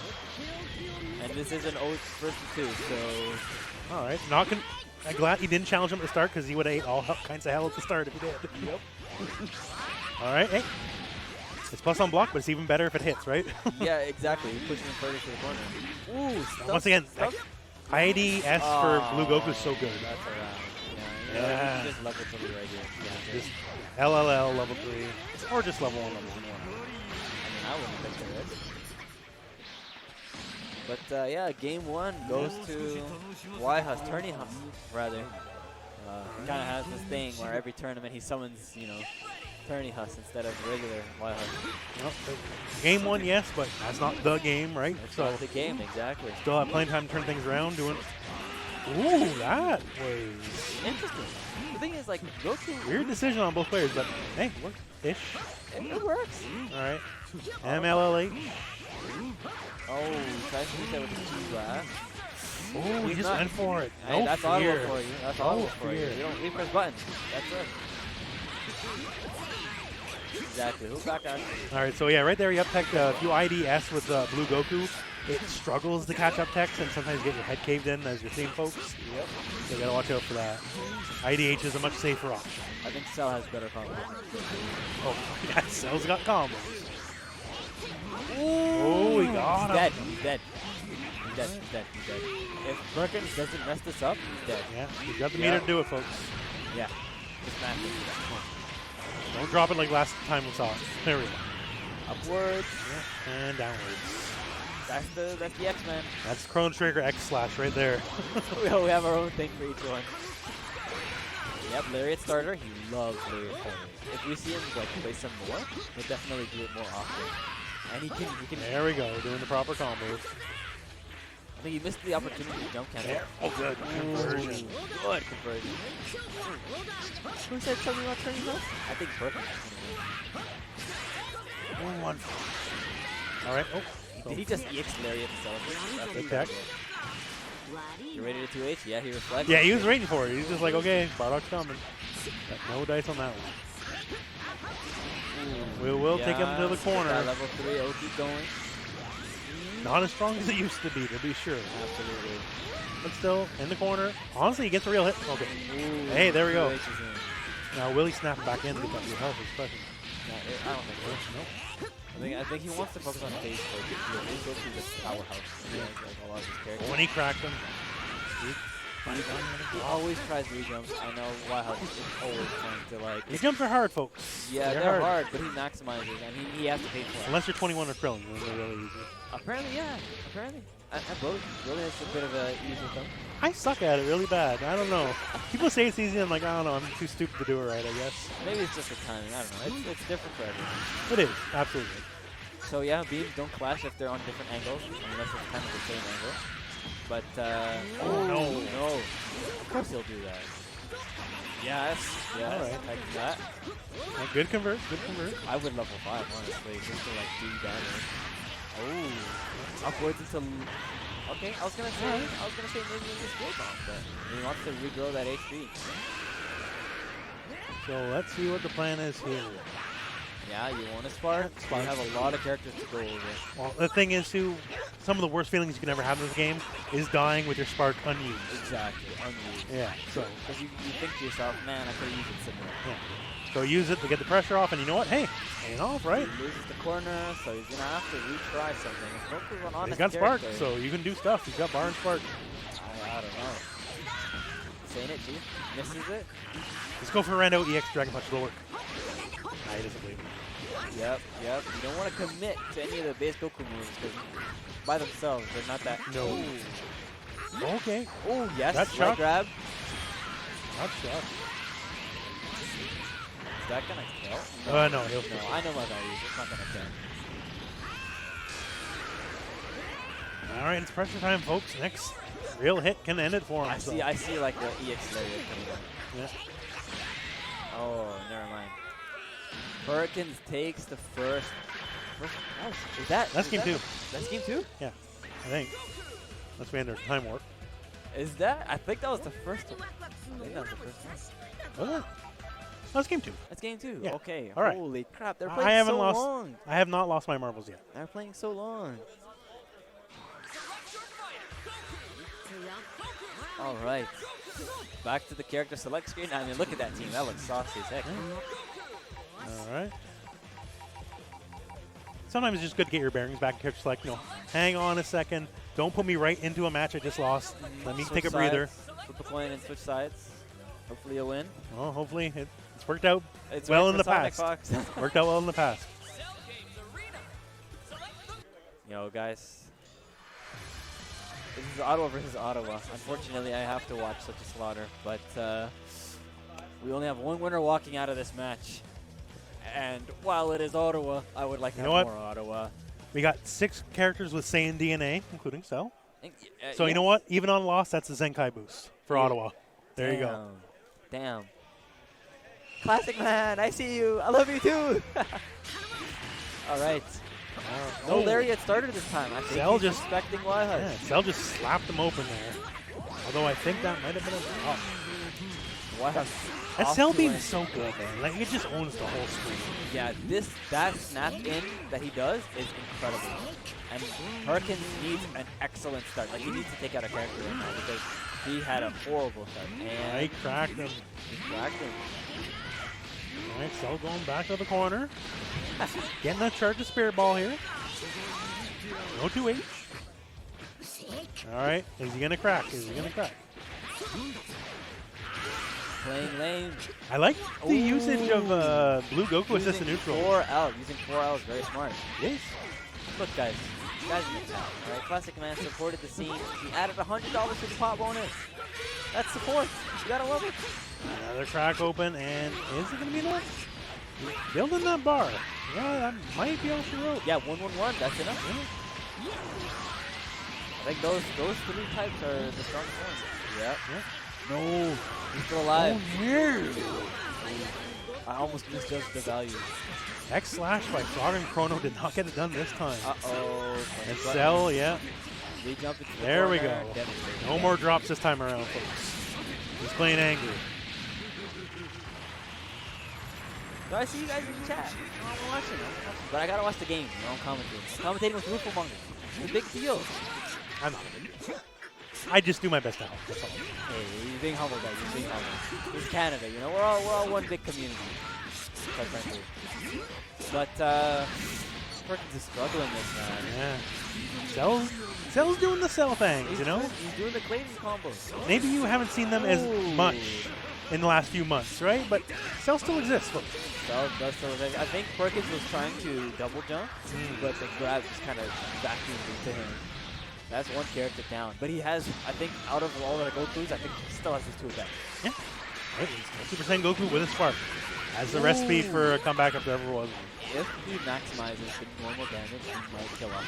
And this is an 0-2, so... All right, I'm glad he didn't challenge him at the start because he would have ate all kinds of hell at the start if he did. Yep. All right, hey. It's plus on block, but it's even better if it hits, right? Yeah, exactly. He pushes him further to the corner. Ooh, stuff, once again, IDS for Blue Goku is so good. That's alright. Yeah, you just level 3 right here. Yeah, just LLL level 3, or just level 1, level 1. I mean, I wouldn't think there is. But yeah, game 1 goes to yhuss, yhuss, rather. He kind of has this thing where every tournament he summons, yhuss instead of regular yhuss. Well, game 1, yes, but that's not the game, right? It's not the game, exactly. Still have plenty of time to turn things around, doing... Ooh, that was... interesting. The thing is, like, Goku... Weird decision on both players, but hey, works-ish. It works. All right. MLLH. Oh, tries to do that with the Q-Blast. Oh, he just went for it. Hey, no that's fear. audible for you. That's audible for you. You don't press buttons. That's it. Exactly. Who's back on? All right, so yeah, right there you up tech. If you IDS with Blue Goku, it struggles to catch up techs and sometimes you get your head caved in, as you're seeing, folks. Yep. So you gotta watch out for that. IDH is a much safer option. I think Cell has better combos. Oh, yeah, Cell's got combos. Oh, he got him. Dead. He's dead. He's dead. He's dead. He's dead. If Perkins doesn't mess this up, he's dead. Yeah, he's got the meter to do it, folks. Yeah. Just smash it. Don't drop it like last time we saw it. There we go. Upwards. Yeah, and downwards. That's the X-Men. That's Chrono Trigger X-Slash right there. We have our own thing for each one. Yep, Lariat starter. He loves Lariat starters. If we see him like play some more, he'll definitely do it more often. And he can. There we go, doing the proper combos. I think he missed the opportunity to jump cancel. Oh, good conversion. Good conversion. Who said something about turning left? I think Perkins. 1-1. All right. Oh. Did he just EX Lariat to celebrate? Good tech. You rated it 2H? Yeah, he reflected. Yeah, he was waiting for it. He's just like, okay, Bardock's coming. No dice on that one. We will take him to the corner. Level 3, oh, keep going. Not as strong as it used to be, to be sure. Absolutely. But still, in the corner. Honestly, he gets a real hit. Okay. Ooh, hey, there we go. Now, will he snap back in to get that real health? I don't think so. Nope. I think he wants to focus on phase play. He goes through this powerhouse. Like a lot of his characters. When he cracked him. He always tries re-jumps. I know yhuss is always trying to like... Re-jumps are hard, folks. Yeah, they're hard, but he maximizes, and he has to pay for it. Unless you're 21 or Krillin, then they're really easy. Apparently, yeah. Apparently. Really has a bit of a easy thumb. I suck at it really bad. I don't know. People say it's easy, and I'm like, I don't know. I'm too stupid to do it right, I guess. Maybe it's just the timing. I don't know. It's different for everyone. It is, absolutely. So yeah, beams don't clash if they're on different angles, unless it's kind of the same angle. But, oh no. Of course he'll do that. Yes. All right. Like that. Well, good convert. I would level 5, honestly, just to like do damage. Oh. Upwards into... Okay, I was gonna say maybe in this build off, but he wants to regrow that HP. So let's see what the plan is here. Yeah, you want to spark? You have a lot of characters to go over. Well, the thing is, too, some of the worst feelings you can ever have in this game is dying with your spark unused. Exactly, unused. Yeah, so. Because you think to yourself, man, I could have used it somewhere. Yeah. So use it to get the pressure off, and you know what? Hey, paying off, right? He loses the corner, so he's going to have to retry something. Goku's an honest He's got spark, character. so you can do stuff. He's got bar and spark. I don't know. Saying it, G. Misses it. Let's go for Rando EX Dragon Punch. It'll work. Nah, he doesn't believe me. Yep. You don't want to commit to any of the base Goku moves because by themselves they're not that. No. Okay. Oh yes. That Light shock. grab. That's tough. Is that gonna kill? No, he'll kill. No, I know my values. It's not gonna kill. All right, it's pressure time, folks. Next real hit can end it for him. I see like the EX lariat coming down. Yeah. Oh, never mind. Perkins takes the first. Is That's game 2. That's game 2? Yeah, I think. That's we enter time warp. Is that? I think that was the first one. I think that was the first one. Was it? That's game 2. That's game 2. Yeah. Okay. All right. Holy crap! They're playing so lost, long. I have not lost my marbles yet. They're playing so long. All right. Back to the character select screen. I mean, look at that team. That looks saucy as heck. All right. Sometimes it's just good to get your bearings back in character select. Hang on a second. Don't put me right into a match I just lost. Let me take a breather. Flip a coin and switch sides. Hopefully you'll win. Well, hopefully it's worked out well in the past. Worked out well in the past. Yo, guys. This is Ottawa versus Ottawa. Unfortunately, I have to watch such a slaughter, but we only have one winner walking out of this match. And while it is Ottawa, I would like to have more Ottawa. We got 6 characters with Saiyan DNA, including Cell. So yes. You know what? Even on loss, that's a Zenkai boost for Ottawa. There you go. Damn. Classic man, I see you. I love you too. All right. No Lariat started this time. I think Cell he's expecting yhuss. Yeah, Cell just slapped him open there. Although I think that might have been a drop. yhuss. That Cell beam's so good, man. Like, it just owns the whole screen. Yeah, that snap in that he does is incredible. And Perkins needs an excellent start. Like, he needs to take out a character right now because he had a horrible start. And he cracked him. All right, Cell going back to the corner. Getting that charge of Spirit Ball here. No 2H. All right, is he going to crack? Playing lane. I like the usage of Blue Goku assist to neutral. Using 4L is very smart. Yes. Look, guys in the chat. All right, Classic Man supported the scene. He added $100 to the pot bonus. That's support. You gotta love it. Another crack open, and is it gonna be enough? Building that bar. Yeah, that might be all she wrote. Yeah, 1-1-1. That's enough. Yeah. I think those 3 types are the strongest ones. Yep. No, he's still alive. Oh, weird. I almost misjudged the value. X slash by Frog and Chrono did not get it done this time. And Cell, yeah. There we go. No more drops this time around, folks. He's playing angry. So I see you guys in the chat. I'm watching. But I gotta watch the game. I'm commentating with Rufo Monger. It's a big deal. I'm not. I just do my best to help. That's all. Hey, you're being humble, guys. You're being humble. It's Canada, you know. We're all one big community. Quite frankly. But Perkins is struggling this man. Yeah. Cell's doing the Cell things, He's doing the Clayton combos. Maybe you haven't seen them as much in the last few months, right? But Cell still exists, folks. Cell does still exist. I think Perkins was trying to double jump, but the grab just kind of vacuumed into him. That's one character down. But he has, I think, out of all the Gokus, I think he still has his 2 attacks. Yeah. Right. Super Saiyan Goku with a spark. As the recipe for a comeback if there ever was. If he maximizes the normal damage, he might kill off.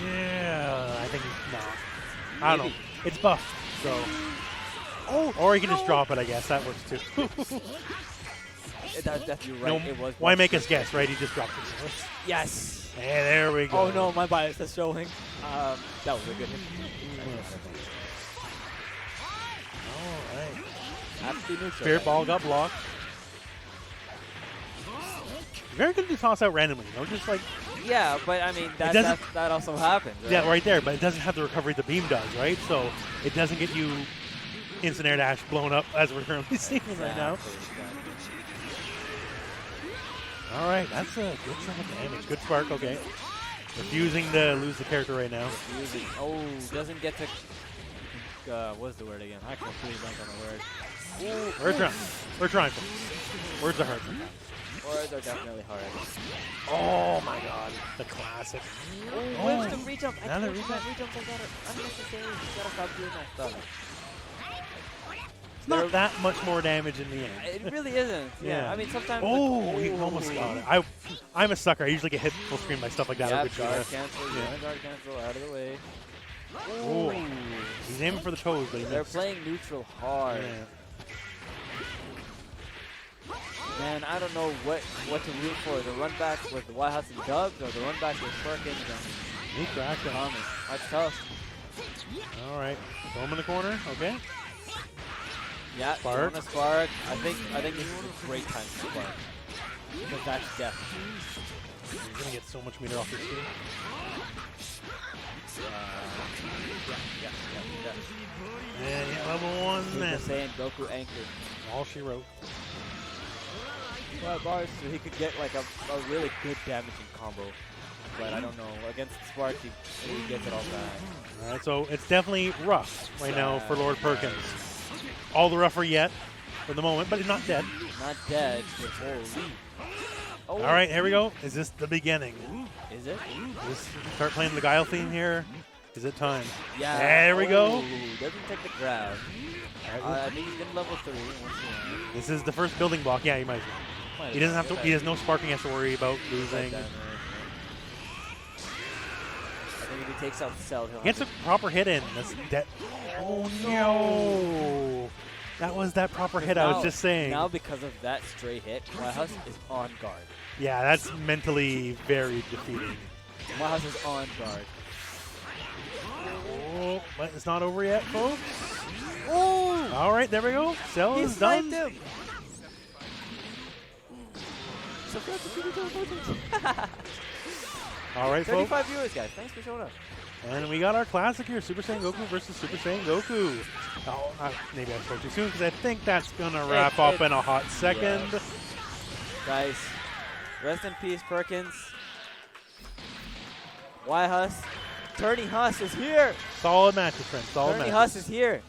Yeah, I think I don't know. It's buffed, so. Or he can just drop it, I guess. That works too. That's definitely right. No, it was. Why make us guess, right? He just dropped it. Yes. Hey, there we go. Oh no, my bias is showing. That was a good hit. All right. Absolutely neutral. Spirit Ball got blocked. Very good to toss out randomly, just like. Yeah, but I mean that also happens. Right? Yeah, right there. But it doesn't have the recovery the beam does, right? So it doesn't get you instant air dash blown up as we're currently seeing right now. All right, that's a good chunk of damage. Good spark, okay. Refusing to lose the character right now. Doesn't get to. What's the word again? I completely blank on the word. We're trying. Words are hard. Words are definitely hard. Oh my god, the classic. Where's the re-jump? I Another re-jump. I got it. Unnecessary. You gotta stop doing that stuff. It's not that much more damage in the end. It really isn't. Yeah. I mean, sometimes. Oh, he almost got it. I'm a sucker. I usually get hit full screen by stuff like that. Yeah, guard cancel. Yeah, guard cancel. Out of the way. Oh, he's aiming for the toes, but they're playing neutral hard. Yeah. Man, I don't know what to root for. The run backs with yhuss and DubZ, or the run backs with Perkins and Thomas. That's tough. All right, throw him in the corner. Okay. Yeah, Spark. Spark. I think this is a great time to Spark. Because that's death. He's gonna get so much meter off your screen. Yeah. And level 1 then. Saying Goku anchored. All she wrote. Well, bars, so he could get like a really good damaging combo. But I don't know. Against Spark, he gets it all back. All right, so it's definitely rough right now for Lord Perkins. All the rougher yet for the moment, but he's not dead. Not dead. Holy. All right, here we go. Is this the beginning? Is it? Let's start playing the Guile theme here. Is it time? Yeah. There we go. Doesn't take the grab. I think he's getting level 3. This is the first building block. Yeah, he might. He doesn't have to. He has no sparking. He has to worry about losing. I think if he takes out Cell, he'll gets a proper hit in. That's dead. Oh no! That was that proper hit I was just saying. Now because of that stray hit, yhuss is on guard. Yeah, that's mentally very defeating. yhuss is on guard. Oh, but it's not over yet, folks. Oh! All right, there we go. Cell is done. Him. All right, 35 viewers, guys. Thanks for showing up. And we got our classic here, Super Saiyan Goku versus Super Saiyan Goku. Oh, maybe I spoke too soon because I think that's going to wrap up in a hot second. Yeah. Guys, rest in peace, Perkins. yhuss. Turning Huss is here. Solid matches, friends. Solid matches. Turning yhuss is here.